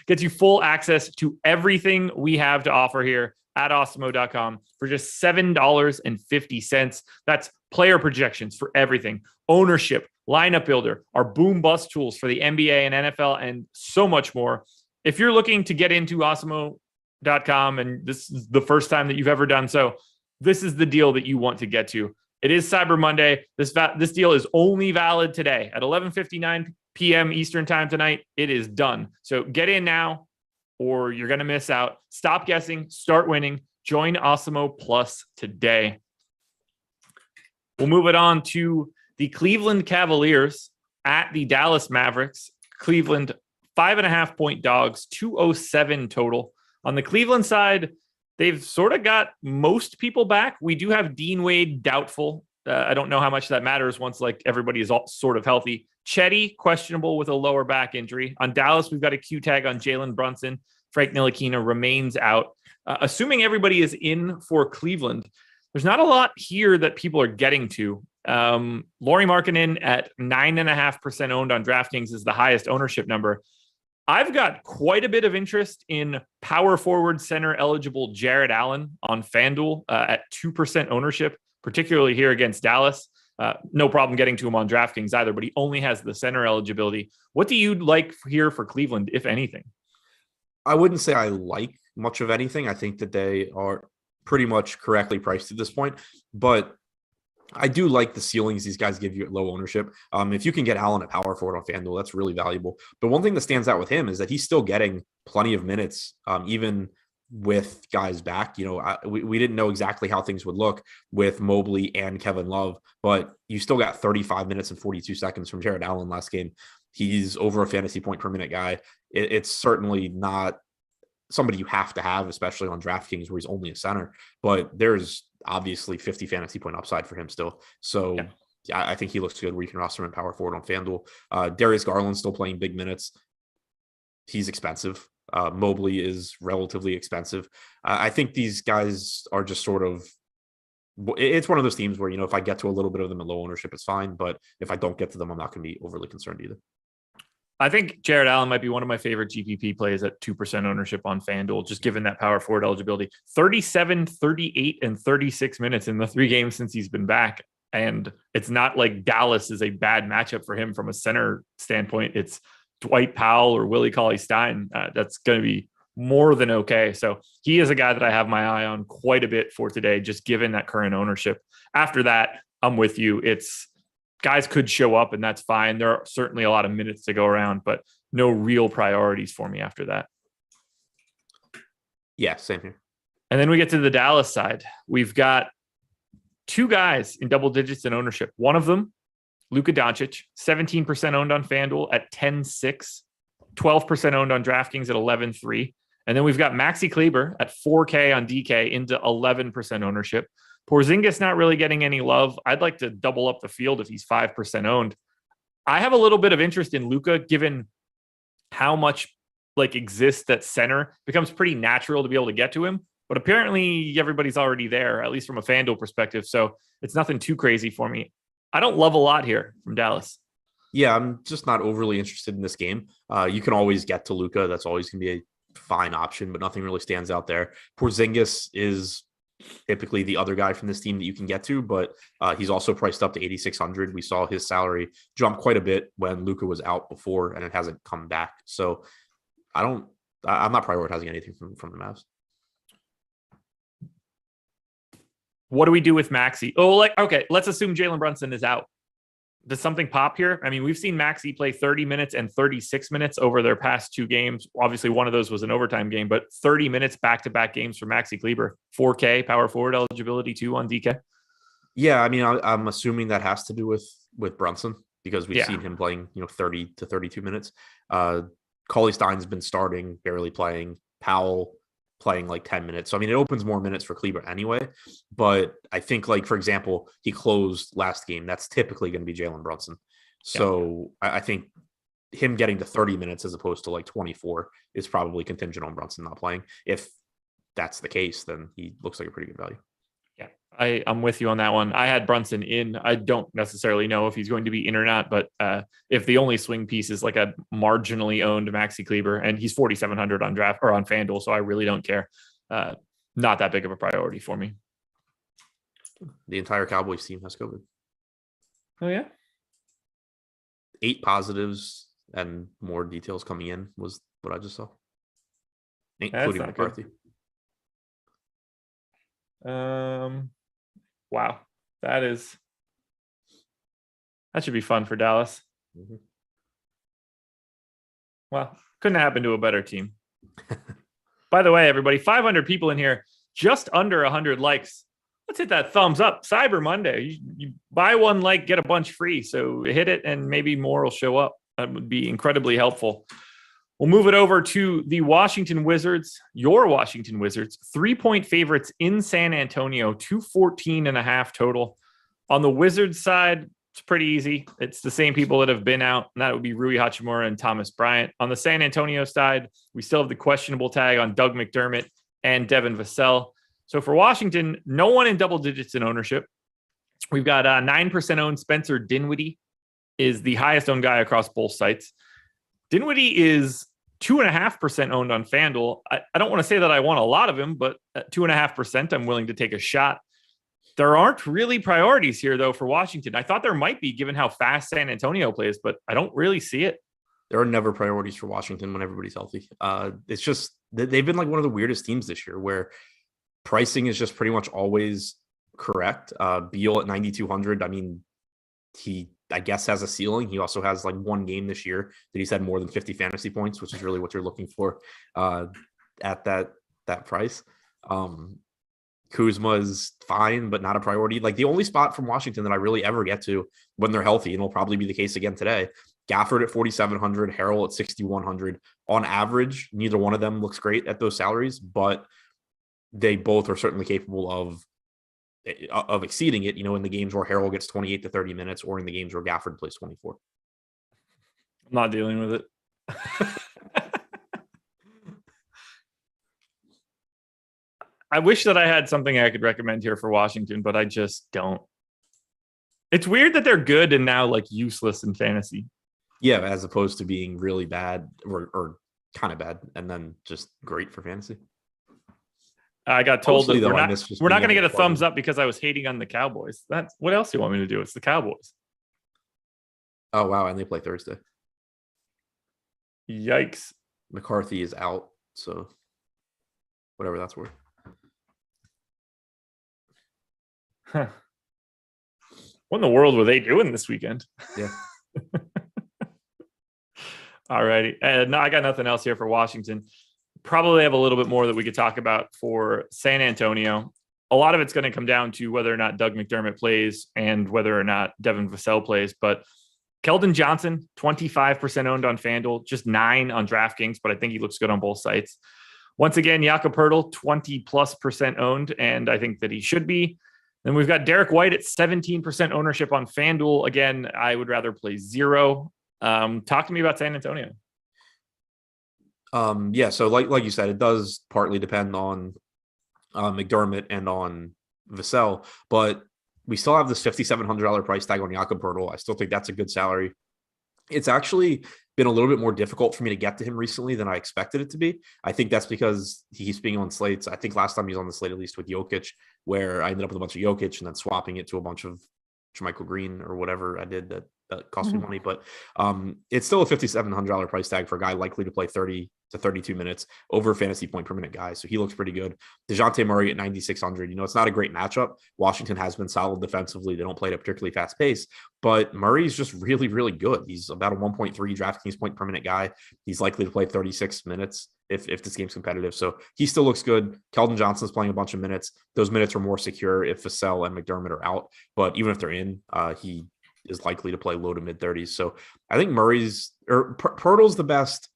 Speaker 1: gets you full access to everything we have to offer here at Awesemo.com for just $7.50. That's player projections for everything, ownership, lineup builder, our boom bust tools for the NBA and NFL, and so much more. If you're looking to get into Awesemo.com and this is the first time that you've ever done so, this is the deal that you want to get to. It is Cyber Monday. This deal is only valid today at 11:59 p.m. Eastern time tonight. It is done. So get in now or you're going to miss out. Stop guessing, start winning. Join Awesemo Plus today. We'll move it on to the Cleveland Cavaliers at the Dallas Mavericks. Cleveland 5.5 point dogs, 207 total. On the Cleveland side, they've sort of got most people back. We do have Dean Wade doubtful. I don't know how much that matters once everybody is all sort of healthy. Chetty questionable with a lower back injury. On Dallas, we've got a Q tag on Jalen Brunson. Frank Ntilikina remains out. Assuming everybody is in for Cleveland, there's not a lot here that people are getting to. Lauri Markkanen at 9.5% owned on DraftKings is the highest ownership number. I've got quite a bit of interest in power forward center eligible Jared Allen on FanDuel at 2% ownership, particularly here against Dallas. No problem getting to him on DraftKings either, but he only has the center eligibility. What do you like here for Cleveland, if anything?
Speaker 2: I wouldn't say I like much of anything. I think that they are pretty much correctly priced at this point, but I do like the ceilings these guys give you at low ownership. If you can get Allen at power forward on FanDuel, that's really valuable. But one thing that stands out with him is that he's still getting plenty of minutes, even with guys back. We didn't know exactly how things would look with Mobley and Kevin Love, but you still got 35 minutes and 42 seconds from Jared Allen last game. He's over a fantasy point per minute guy. It's certainly not somebody you have to have, especially on DraftKings where he's only a center, but there's obviously 50 fantasy point upside for him still. So yeah, I think he looks good where you can roster him power forward on FanDuel. Darius Garland still playing big minutes. He's expensive. Mobley is relatively expensive. I think these guys are just sort of, it's one of those teams where, if I get to a little bit of them at low ownership, it's fine. But if I don't get to them, I'm not going to be overly concerned either.
Speaker 1: I think Jared Allen might be one of my favorite GPP plays at 2% ownership on FanDuel, just given that power forward eligibility. 37, 38, and 36 minutes in the 3 games since he's been back. And it's not like Dallas is a bad matchup for him from a center standpoint. It's Dwight Powell or Willie Cauley-Stein. That's going to be more than okay. So he is a guy that I have my eye on quite a bit for today, just given that current ownership. After that, I'm with you. It's guys could show up and that's fine. There are certainly a lot of minutes to go around, but no real priorities for me after that.
Speaker 2: Yeah, same here.
Speaker 1: And then we get to the Dallas side. We've got two guys in double digits in ownership. One of them, Luka Doncic, 17% owned on FanDuel at 10.6, 12% owned on DraftKings at 11.3. And then we've got Maxi Kleber at 4K on DK into 11% ownership. Porzingis not really getting any love. I'd like to double up the field if he's 5% owned. I have a little bit of interest in Luka, given how much exists at center. It becomes pretty natural to be able to get to him. But apparently everybody's already there, at least from a FanDuel perspective. So it's nothing too crazy for me. I don't love a lot here from Dallas.
Speaker 2: Yeah, I'm just not overly interested in this game. You can always get to Luka. That's always going to be a fine option, but nothing really stands out there. Porzingis is typically the other guy from this team that you can get to, but he's also priced up to 8,600. We saw his salary jump quite a bit when Luka was out before, and it hasn't come back. So I'm not prioritizing anything from the Mavs.
Speaker 1: What do we do with Maxi? Okay, let's assume Jalen Brunson is out. Does something pop here? I mean, we've seen Maxi play 30 minutes and 36 minutes over their past two games. Obviously, one of those was an overtime game, but 30 minutes back-to-back games for Maxi Kleber. 4K power forward eligibility too on DK.
Speaker 2: Yeah, I mean, I'm assuming that has to do with Brunson because we've seen him playing 30 to 32 minutes. Cauley Stein's been starting, barely playing. Powell playing 10 minutes. So, I mean, it opens more minutes for Kleber anyway. But I think, for example, he closed last game. That's typically going to be Jalen Brunson. So I think him getting to 30 minutes as opposed to 24 is probably contingent on Brunson not playing. If that's the case, then he looks like a pretty good value.
Speaker 1: Yeah, I'm with you on that one. I had Brunson in. I don't necessarily know if he's going to be in or not, but if the only swing piece is a marginally owned Maxi Kleber, and he's 4,700 on draft or on FanDuel, so I really don't care. Not that big of a priority for me.
Speaker 2: The entire Cowboys team has COVID.
Speaker 1: Oh yeah,
Speaker 2: 8 positives and more details coming in was what I just saw, including McCarthy.
Speaker 1: Wow, that should be fun for Dallas.
Speaker 2: Mm-hmm.
Speaker 1: Well, couldn't happen to a better team. By the way, everybody, 500 people in here, just under 100 likes. Let's hit that thumbs up. Cyber Monday. You buy one like, get a bunch free. So hit it and maybe more will show up. That would be incredibly helpful. We'll move it over to the Washington Wizards, your Washington Wizards, 3-point favorites in San Antonio, 214.5 total. On the Wizards side, it's pretty easy. It's the same people that have been out, and that would be Rui Hachimura and Thomas Bryant. On the San Antonio side, we still have the questionable tag on Doug McDermott and Devin Vassell. So for Washington, no one in double digits in ownership. We've got 9% owned Spencer Dinwiddie is the highest owned guy across both sites. Dinwiddie is 2.5% owned on FanDuel. I don't want to say that I want a lot of him, but at 2.5%, I'm willing to take a shot. There aren't really priorities here, though, for Washington. I thought there might be, given how fast San Antonio plays, but I don't really see it.
Speaker 2: There are never priorities for Washington when everybody's healthy. It's just they've been one of the weirdest teams this year where pricing is just pretty much always correct. Beal at 9,200. I mean, he, I guess, has a ceiling. He also has one game this year that he's had more than 50 fantasy points, which is really what you're looking for at that price. Kuzma is fine, but not a priority. The only spot from Washington that I really ever get to when they're healthy, and will probably be the case again today, Gafford at 4,700, Harrell at 6,100. On average, neither one of them looks great at those salaries, but they both are certainly capable of exceeding it, in the games where Harrell gets 28 to 30 minutes or in the games where Gafford plays 24.
Speaker 1: I'm not dealing with it. I wish that I had something I could recommend here for Washington, but I just don't. It's weird that they're good and now useless in fantasy.
Speaker 2: Yeah, as opposed to being really bad or kind of bad and then just great for fantasy.
Speaker 1: I got told that we're not going to get a thumbs
Speaker 2: up
Speaker 1: up because I was hating on the Cowboys. That's what else do you want me to do? It's the Cowboys.
Speaker 2: Oh, wow. And they play Thursday.
Speaker 1: Yikes.
Speaker 2: McCarthy is out. So whatever that's worth.
Speaker 1: Huh. What in the world were they doing this weekend?
Speaker 2: Yeah.
Speaker 1: All righty. No, I got nothing else here for Washington. Probably have a little bit more that we could talk about for San Antonio. A lot of it's going to come down to whether or not Doug McDermott plays and whether or not Devin Vassell plays. But Keldon Johnson, 25% owned on FanDuel, just 9 on DraftKings, but I think he looks good on both sites. Once again, Jakob Poeltl, 20+% owned, and I think that he should be. Then we've got Derrick White at 17% ownership on FanDuel. Again, I would rather play 0. Talk to me about San Antonio.
Speaker 2: Yeah, so like you said, it does partly depend on McDermott and on Vassell, but we still have this $5,700 price tag on Jakob Poeltl. I still think that's a good salary. It's actually been a little bit more difficult for me to get to him recently than I expected it to be. I think that's because he's being on slates. I think last time he was on the slate, at least with Jokic, where I ended up with a bunch of Jokic and then swapping it to a bunch of Jermichael Green or whatever I did that cost me money. But it's still a $5,700 price tag for a guy likely to play 30 to 32 minutes over fantasy point per minute guy. So he looks pretty good. DeJounte Murray at 9,600. It's not a great matchup. Washington has been solid defensively. They don't play at a particularly fast pace, but Murray's just really, really good. He's about a 1.3 DraftKings point per minute guy. He's likely to play 36 minutes if this game's competitive. So he still looks good. Keldon Johnson's playing a bunch of minutes. Those minutes are more secure if Vassell and McDermott are out. But even if they're in, he is likely to play low to mid 30s. So I think Poeltl's the best.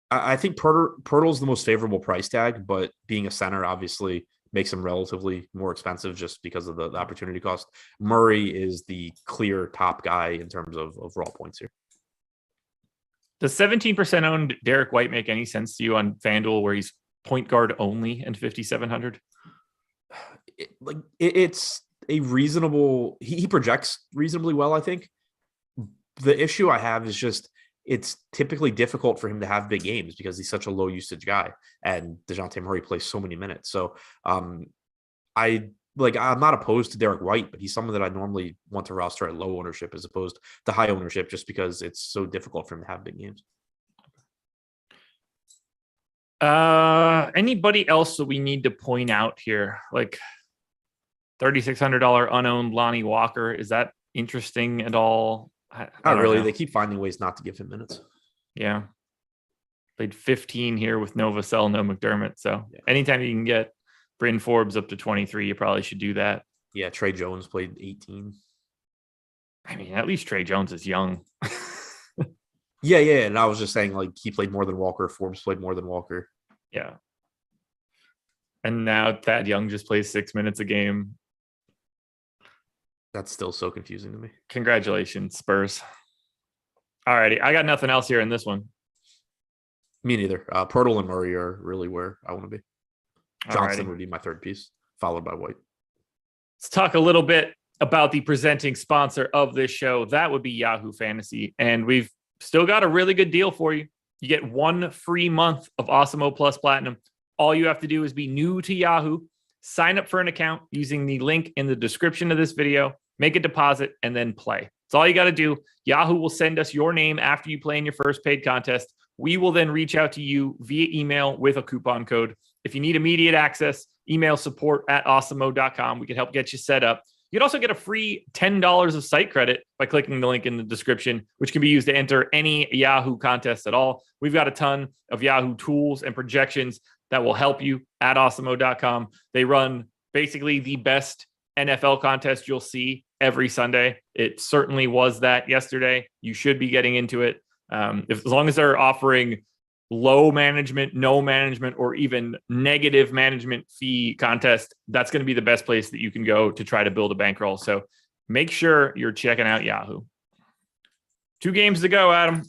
Speaker 2: I think Poeltl's the most favorable price tag, but being a center obviously makes him relatively more expensive just because of the opportunity cost. Murray is the clear top guy in terms of raw points here.
Speaker 1: Does 17% owned Derrick White make any sense to you on FanDuel where he's point guard only and 5,700?
Speaker 2: It's a reasonable, he projects reasonably well, I think. The issue I have is just it's typically difficult for him to have big games because he's such a low usage guy, and DeJounte Murray plays so many minutes. So I'm not opposed to Derrick White, but he's someone that I normally want to roster at low ownership as opposed to high ownership just because it's so difficult for him to have big games.
Speaker 1: Anybody else that we need to point out here? Like $3,600 unowned Lonnie Walker. Is that interesting at all?
Speaker 2: Not really. Know. They keep finding ways not to give him minutes.
Speaker 1: Yeah. Played 15 here with no Vassell, no McDermott. So anytime you can get Bryn Forbes up to 23, you probably should do that.
Speaker 2: Yeah. Trey Jones played 18.
Speaker 1: I mean, at least Trey Jones is young.
Speaker 2: Yeah. And I was just saying, like, he played more than Walker. Forbes played more than Walker.
Speaker 1: Yeah. And now Thad Young just plays 6 minutes a game.
Speaker 2: That's still so confusing to me.
Speaker 1: Congratulations, Spurs. All righty. I got nothing else here in this one.
Speaker 2: Me neither. Poeltl and Murray are really where I want to be. Johnson would be my third piece, followed by White.
Speaker 1: Let's talk a little bit about the presenting sponsor of this show. That would be Yahoo Fantasy. And we've still got a really good deal for you. You get 1 free month of Awesemo Plus Platinum. All you have to do is be new to Yahoo. Sign up for an account using the link in the description of this video, make a deposit, and then play. That's all you got to do. Yahoo will send us your name after you play in your first paid contest. We will then reach out to you via email with a coupon code. If you need immediate access, email support@awesemo.com. We can help get you set up. You'd also get a free $10 of site credit by clicking the link in the description, which can be used to enter any Yahoo contest at all. We've got a ton of Yahoo tools and projections that will help you at awesemo.com. They run basically the best NFL contest you'll see every Sunday. It certainly was that yesterday. You should be getting into it. As long as they're offering low management, no management, or even negative management fee contest, that's going to be the best place that you can go to try to build a bankroll. So make sure you're checking out Yahoo. 2 games to go, Adam.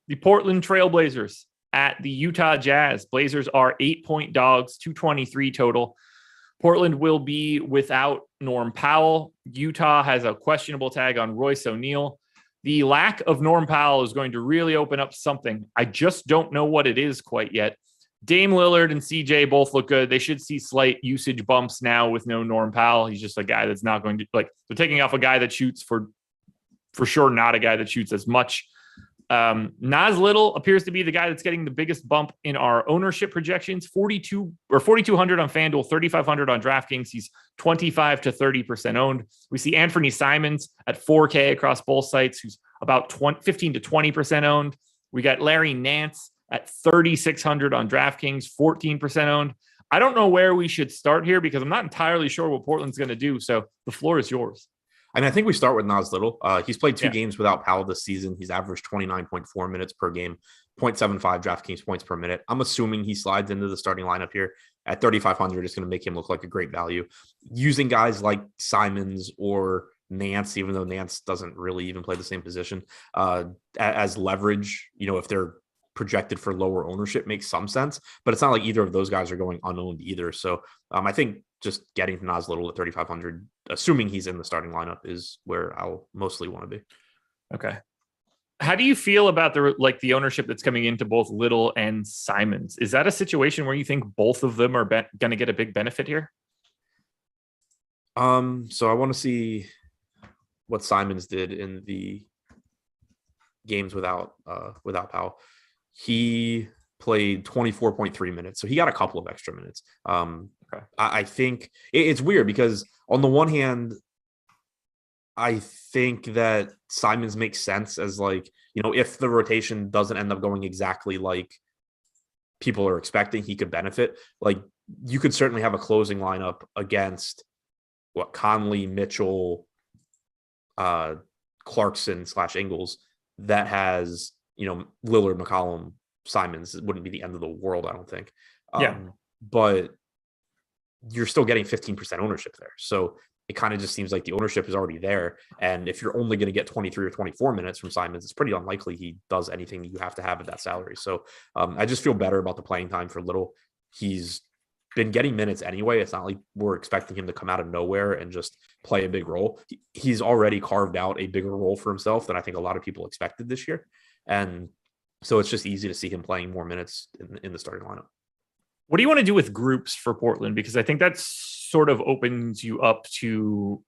Speaker 1: The Portland Trailblazers at the Utah Jazz. Blazers are 8-point dogs, 223 total. Portland will be without Norm Powell. Utah has a questionable tag on Royce O'Neal. The lack of Norm Powell is going to really open up something. I just don't know what it is quite yet. Dame Lillard and CJ both look good. They should see slight usage bumps now with no Norm Powell. He's just a guy that's not going to, like, they're taking off a guy that shoots for sure, not a guy that shoots as much. Nas Little appears to be the guy that's getting the biggest bump in our ownership projections. 4,200 on FanDuel, 3,500 on DraftKings. He's 25 to 30% owned. We see Anthony Simons at 4K across both sites, who's about 15 to 20% owned. We got Larry Nance at 3,600 on DraftKings, 14% owned. I don't know where we should start here because I'm not entirely sure what Portland's going to do. So the floor is yours.
Speaker 2: I mean, I think we start with Nas Little. He's played 2 games without Powell this season. He's averaged 29.4 minutes per game, 0.75 DraftKings points per minute. I'm assuming he slides into the starting lineup here at 3,500. It's going to make him look like a great value. Using guys like Simons or Nance, even though Nance doesn't really even play the same position, as leverage, if they're projected for lower ownership, makes some sense, but it's not like either of those guys are going unowned either. So I think just getting to Nas Little at 3,500, assuming he's in the starting lineup, is where I'll mostly want to be.
Speaker 1: Okay. How do you feel about the ownership that's coming into both Little and Simons? Is that a situation where you think both of them are going to get a big benefit here?
Speaker 2: So I want to see what Simons did in the games without Powell. He played 24.3 minutes, so he got a couple of extra minutes. Okay. I think it's weird because on the one hand, I think that Simons makes sense as if the rotation doesn't end up going exactly like people are expecting, he could benefit. You could certainly have a closing lineup against Conley, Mitchell, Clarkson / Ingles that has, Lillard, McCollum, Simons. It wouldn't be the end of the world, I don't think. But you're still getting 15% ownership there. So it kind of just seems like the ownership is already there. And if you're only going to get 23 or 24 minutes from Simons, it's pretty unlikely he does anything you have to have at that salary. So I just feel better about the playing time for Little. He's been getting minutes anyway. It's not like we're expecting him to come out of nowhere and just play a big role. He's already carved out a bigger role for himself than I think a lot of people expected this year. And so it's just easy to see him playing more minutes in the starting lineup.
Speaker 1: What do you want to do with groups for Portland? Because I think that sort of opens you up to,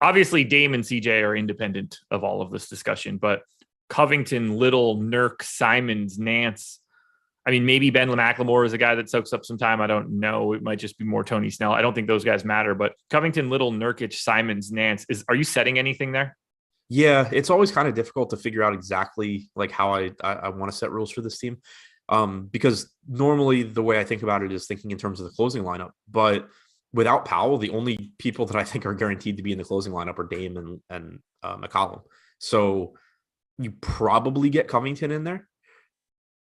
Speaker 1: obviously Dame and CJ are independent of all of this discussion, but Covington, Little, Nurk, Simons, Nance. I mean, maybe Ben McLemore is a guy that soaks up some time. I don't know. It might just be more Tony Snell. I don't think those guys matter, but Covington, Little, Nurkic, Simons, Nance. Are you setting anything there?
Speaker 2: Yeah, it's always kind of difficult to figure out exactly how I want to set rules for this team. Because normally the way I think about it is thinking in terms of the closing lineup, but without Powell, the only people that I think are guaranteed to be in the closing lineup are Dame and McCollum. So you probably get Covington in there.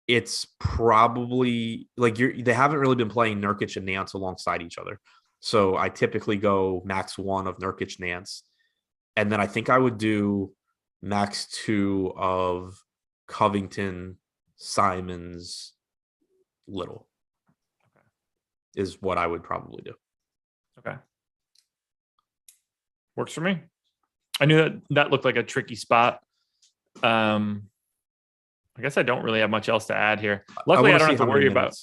Speaker 2: It's probably they haven't really been playing Nurkic and Nance alongside each other. So I typically go max 1 of Nurkic, Nance. And then I think I would do max 2 of Covington, Simons, Little. Okay. Is what I would probably do.
Speaker 1: Okay. Works for me. I knew that looked like a tricky spot. I guess I don't really have much else to add here. Luckily, I don't have to worry about.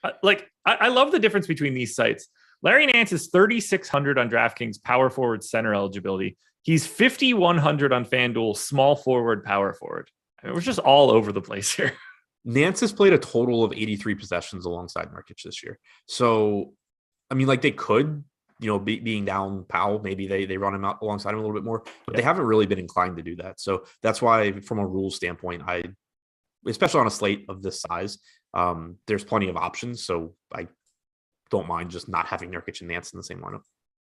Speaker 1: I love the difference between these sites. Larry Nance is 3,600 on DraftKings power forward center eligibility. He's 5,100 on FanDuel small forward power forward. I mean, we're just all over the place here.
Speaker 2: Nance has played a total of 83 possessions alongside Nurkic this year. So, I mean, they could, being down Powell, maybe they run him out alongside him a little bit more, but they haven't really been inclined to do that. So that's why, from a rules standpoint, especially on a slate of this size, there's plenty of options. So I don't mind just not having Nurkic and Nance in the same lineup.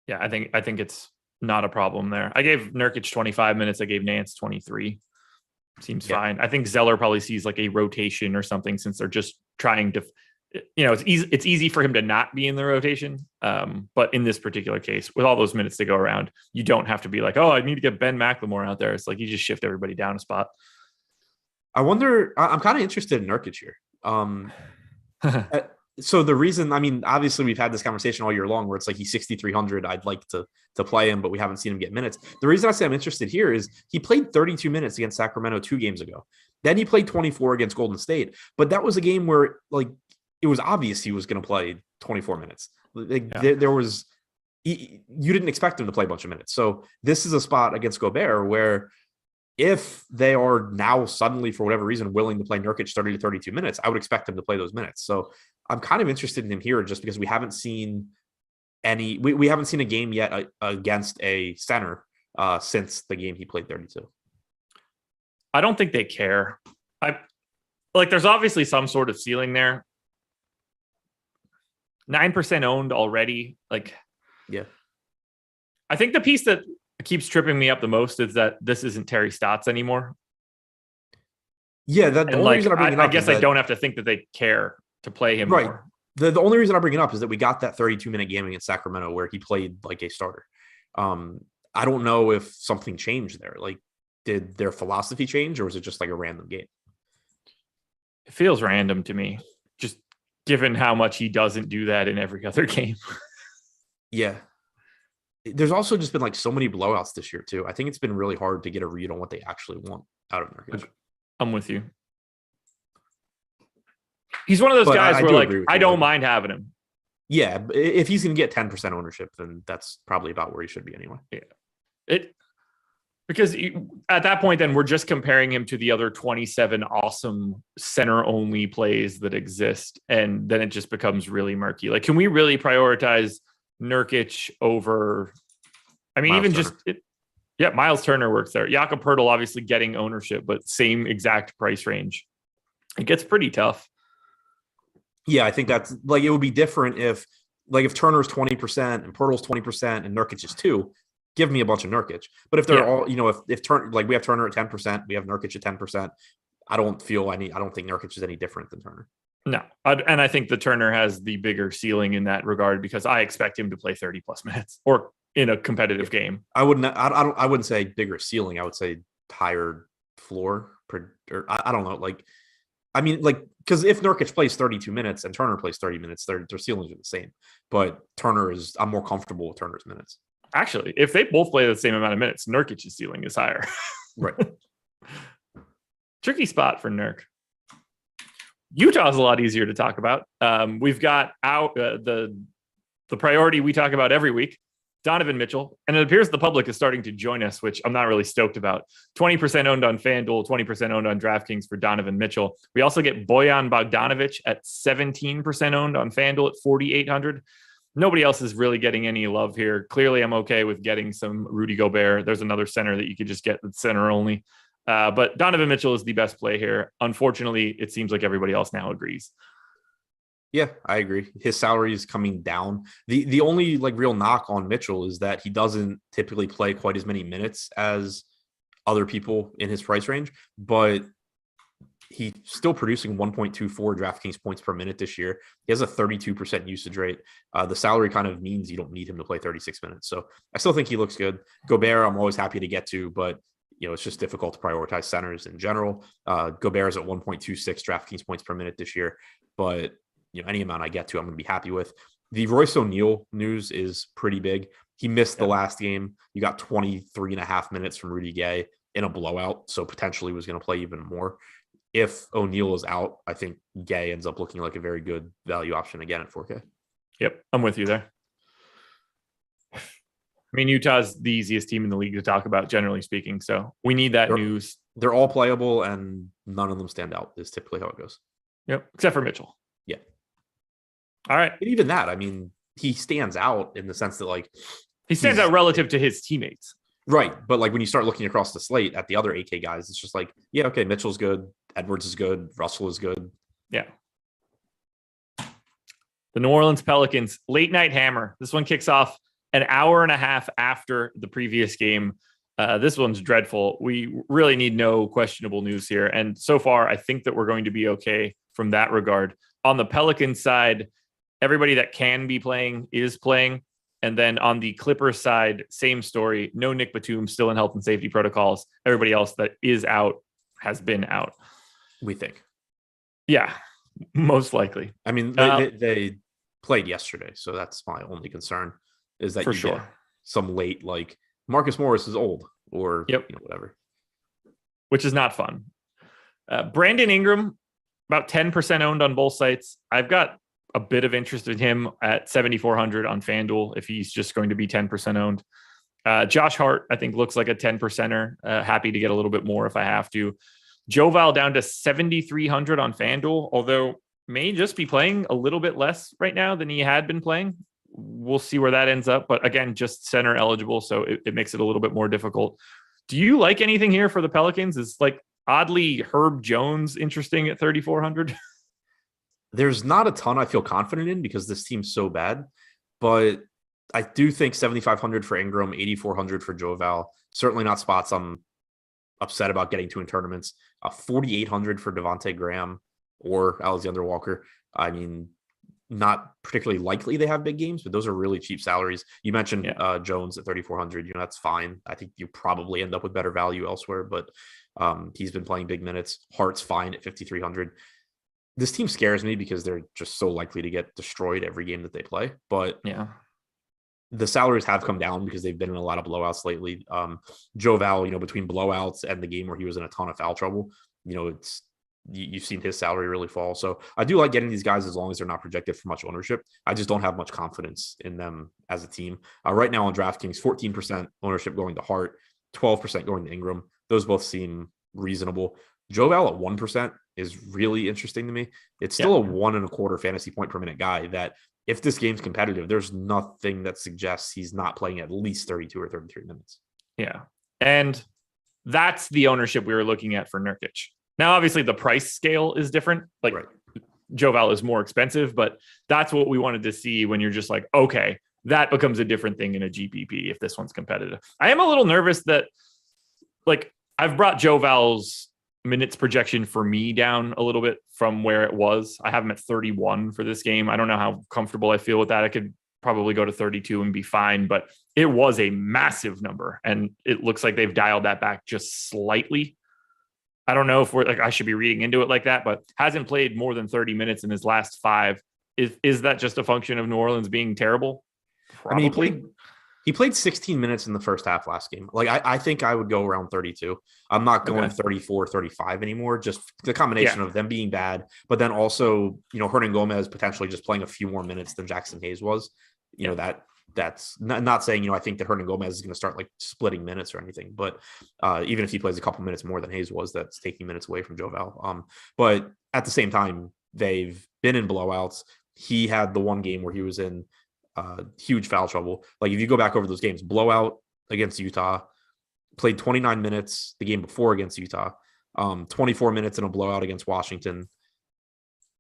Speaker 1: Yeah, I think it's not a problem there. I gave Nurkic 25 minutes. I gave Nance 23. Seems fine. I think Zeller probably sees a rotation or something since they're just trying to, it's easy for him to not be in the rotation. But in this particular case, with all those minutes to go around, you don't have to be like, oh, I need to get Ben McLemore out there. It's you just shift everybody down a spot.
Speaker 2: I wonder, I'm kind of interested in Nurkic here. So the reason, obviously we've had this conversation all year long where it's he's 6,300. I'd like to play him, but we haven't seen him get minutes. The reason I say I'm interested here is he played 32 minutes against Sacramento 2 games ago. Then he played 24 against Golden State, but that was a game where it was obvious he was going to play 24 minutes. There was, you didn't expect him to play a bunch of minutes. So this is a spot against Gobert where if they are now suddenly, for whatever reason, willing to play Nurkic 30 to 32 minutes, I would expect them to play those minutes. So I'm kind of interested in him here just because we haven't seen we haven't seen a game yet against a center since the game he played 32.
Speaker 1: I don't think they care. There's obviously some sort of ceiling there. 9% owned already.
Speaker 2: Yeah.
Speaker 1: I think the piece that keeps tripping me up the most is that this isn't Terry Stotts anymore.
Speaker 2: Yeah, the only reason I bring it up,
Speaker 1: I guess I don't have to think that they care to play him
Speaker 2: right.
Speaker 1: more.
Speaker 2: The only reason I bring it up is that we got that 32-minute game against Sacramento where he played like a starter. I don't know if something changed there. Like, did their philosophy change, or was it just like a random game?
Speaker 1: It feels random to me, just given how much he doesn't do that in every other game.
Speaker 2: Yeah. There's also just been like so many blowouts this year too. I think it's been really hard to get a read on what they actually want out of Nurkic.
Speaker 1: I'm with you. He's one of those guys where I don't mind having him.
Speaker 2: Yeah, if he's going to get 10% ownership, then that's probably about where he should be anyway.
Speaker 1: Yeah. Because at that point, then we're just comparing him to the other 27 awesome center-only plays that exist, and then it just becomes really murky. Like, can we really prioritize Nurkic over? I mean, Miles even Turner. Just Miles Turner works there. Jakob Poeltl obviously getting ownership, but same exact price range. It gets pretty tough.
Speaker 2: Yeah, I think that's like it would be different if Turner's 20% and Poeltl's 20% and Nurkic is 2%. Give me a bunch of Nurkic. But if they're all, if Turner, like we have Turner at 10%, we have Nurkic at 10%. I don't think Nurkic is any different than Turner.
Speaker 1: No. And I think the Turner has the bigger ceiling in that regard because I expect him to play 30 plus minutes or in a competitive game.
Speaker 2: I wouldn't say bigger ceiling. I would say higher floor or I don't know. Because if Nurkic plays 32 minutes and Turner plays 30 minutes, their ceilings are the same. But I'm more comfortable with Turner's minutes.
Speaker 1: Actually, if they both play the same amount of minutes, Nurkic's ceiling is higher.
Speaker 2: Right.
Speaker 1: Tricky spot for Nurk. Utah's a lot easier to talk about. We've got the priority we talk about every week, Donovan Mitchell, and it appears the public is starting to join us, which I'm not really stoked about. 20% owned on FanDuel, 20% owned on DraftKings for Donovan Mitchell. We also get Bojan Bogdanovic at 17% owned on FanDuel at 4,800. Nobody else is really getting any love here. Clearly, I'm okay with getting some Rudy Gobert. There's another center that you could just get that's center only. But Donovan Mitchell is the best play here. Unfortunately, it seems like everybody else now agrees.
Speaker 2: Yeah, I agree. His salary is coming down. The only real knock on Mitchell is that he doesn't typically play quite as many minutes as other people in his price range, but he's still producing 1.24 DraftKings points per minute this year. He has a 32% usage rate. The salary kind of means you don't need him to play 36 minutes. So I still think he looks good. Gobert, I'm always happy to get to, but it's just difficult to prioritize centers in general. Gobert is at 1.26 DraftKings points per minute this year, but any amount I get to, I'm going to be happy with. The Royce O'Neal news is pretty big. He missed the last game. You got 23.5 minutes from Rudy Gay in a blowout, so potentially was going to play even more. If O'Neal is out, I think Gay ends up looking like a very good value option again at 4K.
Speaker 1: Yep, I'm with you there. I mean, Utah's the easiest team in the league to talk about, generally speaking. So we need that news.
Speaker 2: They're all playable, and none of them stand out. Is typically how it goes.
Speaker 1: Yep, except for Mitchell.
Speaker 2: Yeah.
Speaker 1: All right.
Speaker 2: But even that, I mean, he stands out in the sense that
Speaker 1: he stands out relative to his teammates.
Speaker 2: Right. But when you start looking across the slate at the other 8K guys, it's just yeah, okay, Mitchell's good. Edwards is good. Russell is good.
Speaker 1: Yeah. The New Orleans Pelicans late night hammer. This one kicks off an hour and a half after the previous game. This one's dreadful. We really need no questionable news here. And so far, I think that we're going to be okay from that regard. On the Pelicans side, everybody that can be playing is playing. And then on the Clippers side, same story. No Nick Batum, still in health and safety protocols. Everybody else that is out has been out.
Speaker 2: We think.
Speaker 1: Yeah, most likely.
Speaker 2: I mean, they played yesterday, so that's my only concern is that
Speaker 1: for
Speaker 2: you
Speaker 1: sure
Speaker 2: get some late, Marcus Morris is old or whatever.
Speaker 1: Which is not fun. Brandon Ingram, about 10% owned on both sites. I've got a bit of interest in him at 7,400 on FanDuel if he's just going to be 10% owned. Josh Hart, I think, looks like a 10%er. Happy to get a little bit more if I have to. Joval down to 7,300 on FanDuel, although may just be playing a little bit less right now than he had been playing. We'll see where that ends up. But again, just center eligible, so it makes it a little bit more difficult. Do you like anything here for the Pelicans? Is like oddly Herb Jones interesting at 3,400?
Speaker 2: There's not a ton I feel confident in because this team's so bad, but I do think 7,500 for Ingram, 8,400 for Joval. Certainly not spots I'm upset about getting to in tournaments. 4,800 for Devontae Graham or Alexander Walker. I mean, not particularly likely they have big games, but those are really cheap salaries. You mentioned Jones at 3,400. That's fine. I think you probably end up with better value elsewhere, but he's been playing big minutes. Hart's fine at 5,300. This team scares me because they're just so likely to get destroyed every game that they play. But the salaries have come down because they've been in a lot of blowouts lately. Joval, between blowouts and the game where he was in a ton of foul trouble, you've seen his salary really fall. So I do like getting these guys as long as they're not projected for much ownership. I just don't have much confidence in them as a team. Right now on DraftKings, 14% ownership going to Hart, 12% going to Ingram. Those both seem reasonable. Joval at 1% is really interesting to me. It's still a 1.25 fantasy point per minute guy that if this game's competitive, there's nothing that suggests he's not playing at least 32 or 33 minutes.
Speaker 1: Yeah. And that's the ownership we were looking at for Nurkic. Now, obviously, the price scale is different. Like Joval is more expensive, but that's what we wanted to see when you're just like, okay, that becomes a different thing in a GPP if this one's competitive. I am a little nervous that, like, I've brought Joval's minutes projection for me down a little bit from where it was. I have him at 31 for this game. I don't know how comfortable I feel with that. I could probably go to 32 and be fine, but it was a massive number, and it looks like they've dialed that back just slightly. I don't know if I should be reading into it like that, but hasn't played more than 30 minutes in his last 5. Is that just a function of New Orleans being terrible? Probably.
Speaker 2: I mean, he played 16 minutes in the first half last game. Like, I think I would go around 32. I'm not going 34, 35 anymore. Just the combination of them being bad, but then also, Hernan Gomez potentially just playing a few more minutes than Jackson Hayes was. That's not saying, I think that Hernan Gomez is going to start like splitting minutes or anything, but even if he plays a couple minutes more than Hayes was, that's taking minutes away from Joval. But at the same time, they've been in blowouts. He had the one game where he was in huge foul trouble. Like, if you go back over those games, blowout against Utah, played 29 minutes the game before against Utah, 24 minutes in a blowout against Washington,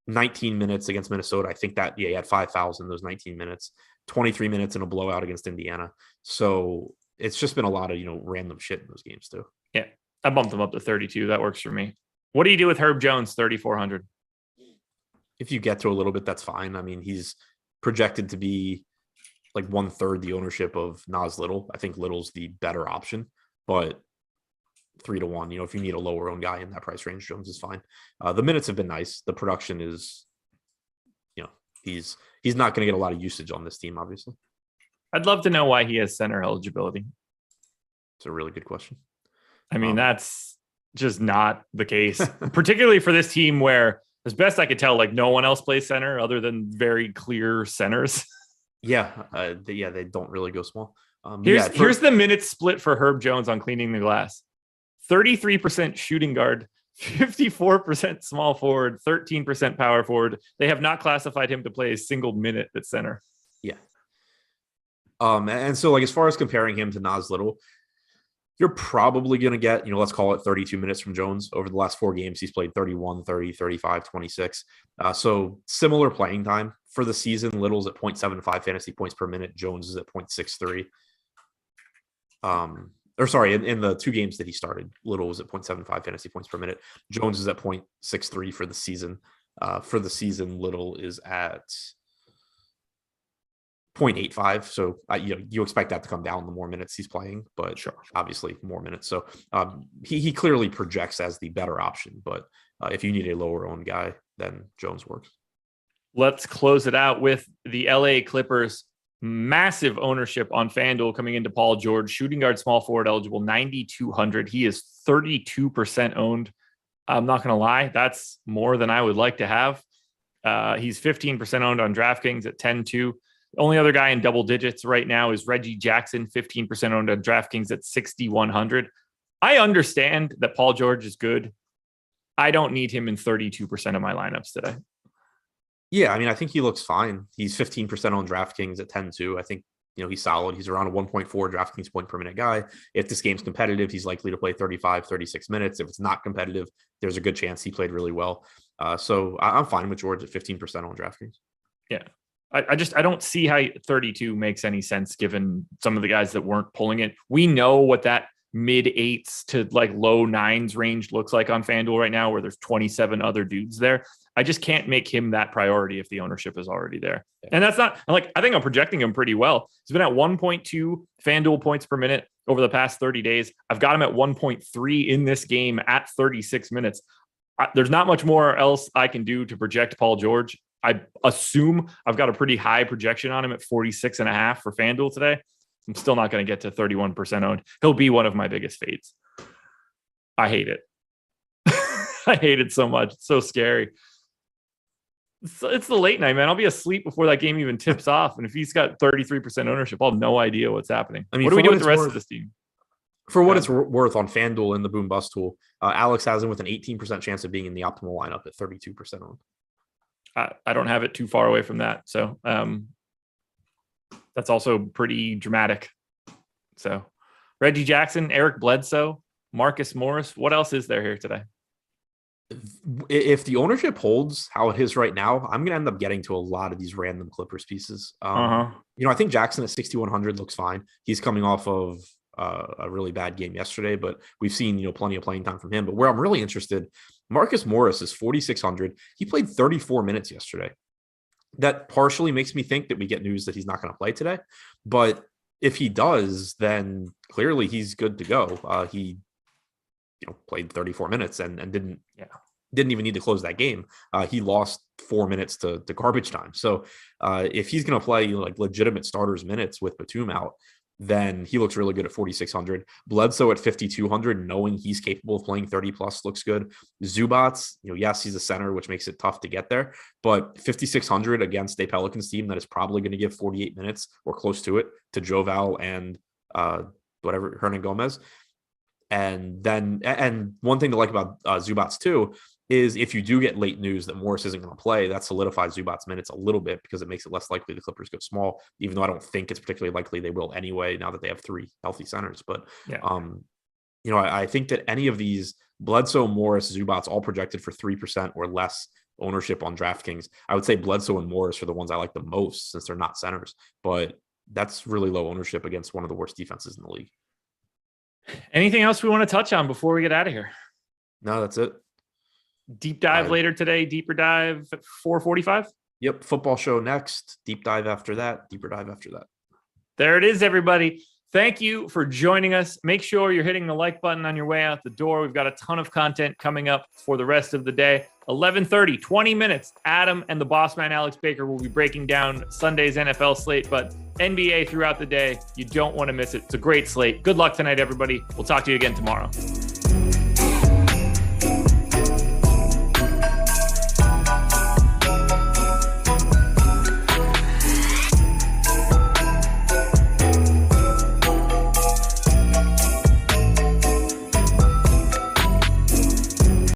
Speaker 2: 19 minutes against Minnesota. I think that, he had 5 fouls in those 19 minutes, 23 minutes in a blowout against Indiana. So it's just been a lot of, random shit in those games too.
Speaker 1: Yeah. I bumped him up to 32. That works for me. What do you do with Herb Jones, 3,400?
Speaker 2: If you get to a little bit, that's fine. I mean, he's projected to be like 1/3 the ownership of Nas Little. I think Little's the better option, but 3-1, if you need a lower owned guy in that price range, Jones is fine. The minutes have been nice. The production is, he's not going to get a lot of usage on this team, obviously.
Speaker 1: I'd love to know why he has center eligibility.
Speaker 2: It's a really good question.
Speaker 1: I mean, that's just not the case, particularly for this team where, as best I could tell, like, no one else plays center other than very clear centers.
Speaker 2: They don't really go small.
Speaker 1: Here's the minutes split for Herb Jones on cleaning the glass. 33% shooting guard, 54% small forward, 13% power forward. They have not classified him to play a single minute at center.
Speaker 2: Yeah. And so, like, as far as comparing him to Nas Little, you're probably going to get, let's call it 32 minutes from Jones. Over the last 4 games, he's played 31, 30, 35, 26. So similar playing time for the season. Little's at 0.75 fantasy points per minute. Jones is at 0.63. In the 2 games that he started, Little was at 0.75 fantasy points per minute. Jones is at 0.63 for the season. For the season, Little is at 0.85. So you expect that to come down the more minutes he's playing, but obviously more minutes. So he clearly projects as the better option, but if you need a lower owned guy, then Jones works.
Speaker 1: Let's close it out with the LA Clippers. Massive ownership on FanDuel coming into Paul George, shooting guard, small forward eligible, 9,200. He is 32% owned. I'm not going to lie, that's more than I would like to have. He's 15% owned on DraftKings at 10-2. The only other guy in double digits right now is Reggie Jackson, 15% owned on DraftKings at 6,100. I understand that Paul George is good. I don't need him in 32% of my lineups today.
Speaker 2: Yeah, I mean, I think he looks fine. He's 15% on DraftKings at 10-2. I think, he's solid. He's around a 1.4 DraftKings point per minute guy. If this game's competitive, he's likely to play 35, 36 minutes. If it's not competitive, there's a good chance he played really well. So I'm fine with George at 15% on DraftKings.
Speaker 1: Yeah. I don't see how 32 makes any sense given some of the guys that weren't pulling it. We know what that mid 8s to like low 9s range looks like on FanDuel right now, where there's 27 other dudes there. I just can't make him that priority if the ownership is already there. And that's not like, I think I'm projecting him pretty well. He's been at 1.2 FanDuel points per minute over the past 30 days. I've got him at 1.3 in this game at 36 minutes. There's not much more else I can do to project Paul George. I assume I've got a pretty high projection on him at 46.5 for FanDuel today. I'm still not going to get to 31% owned. He'll be one of my biggest fades. I hate it. I hate it so much. It's so scary. It's the late night, man. I'll be asleep before that game even tips off. And if he's got 33% ownership, I'll have no idea what's happening. I mean, what do we do with the rest of this team?
Speaker 2: For what it's worth on FanDuel in the Boom Bust tool, Alex has him with an 18% chance of being in the optimal lineup at 32% owned.
Speaker 1: I don't have it too far away from that. So that's also pretty dramatic. So Reggie Jackson, Eric Bledsoe, Marcus Morris. What else is there here today?
Speaker 2: If the ownership holds how it is right now, I'm going to end up getting to a lot of these random Clippers pieces. I think Jackson at 6,100 looks fine. He's coming off of a really bad game yesterday, but we've seen, plenty of playing time from him. But where I'm really interested, Marcus Morris is 4,600. He played 34 minutes yesterday. That partially makes me think that we get news that he's not going to play today. But if he does, then clearly he's good to go. He played 34 minutes and didn't even need to close that game. He lost 4 minutes to garbage time. So if he's going to play like legitimate starters minutes with Batum out, then he looks really good at 4,600. Bledsoe at 5,200, knowing he's capable of playing 30 plus, looks good. Zubats, yes, he's a center, which makes it tough to get there, but 5,600 against a Pelicans team that is probably going to give 48 minutes or close to it to Joval and Hernan Gomez. And one thing to like about Zubats too is if you do get late news that Morris isn't going to play, that solidifies Zubats minutes a little bit because it makes it less likely the Clippers go small, even though I don't think it's particularly likely they will anyway, now that they have 3 healthy centers. But, I think that any of these Bledsoe, Morris, Zubats all projected for 3% or less ownership on DraftKings. I would say Bledsoe and Morris are the ones I like the most since they're not centers, but that's really low ownership against one of the worst defenses in the league.
Speaker 1: Anything else we want to touch on before we get out of here?
Speaker 2: No, that's it.
Speaker 1: Deep dive later today. Deeper dive at 4:45.
Speaker 2: Yep. Football show next. Deep dive after that. Deeper dive after that.
Speaker 1: There it is, everybody. Thank you for joining us. Make sure you're hitting the like button on your way out the door. We've got a ton of content coming up for the rest of the day. 11:30, 20 minutes. Adam and the boss man, Alex Baker, will be breaking down Sunday's NFL slate, but NBA throughout the day. You don't want to miss it. It's a great slate. Good luck tonight, everybody. We'll talk to you again tomorrow.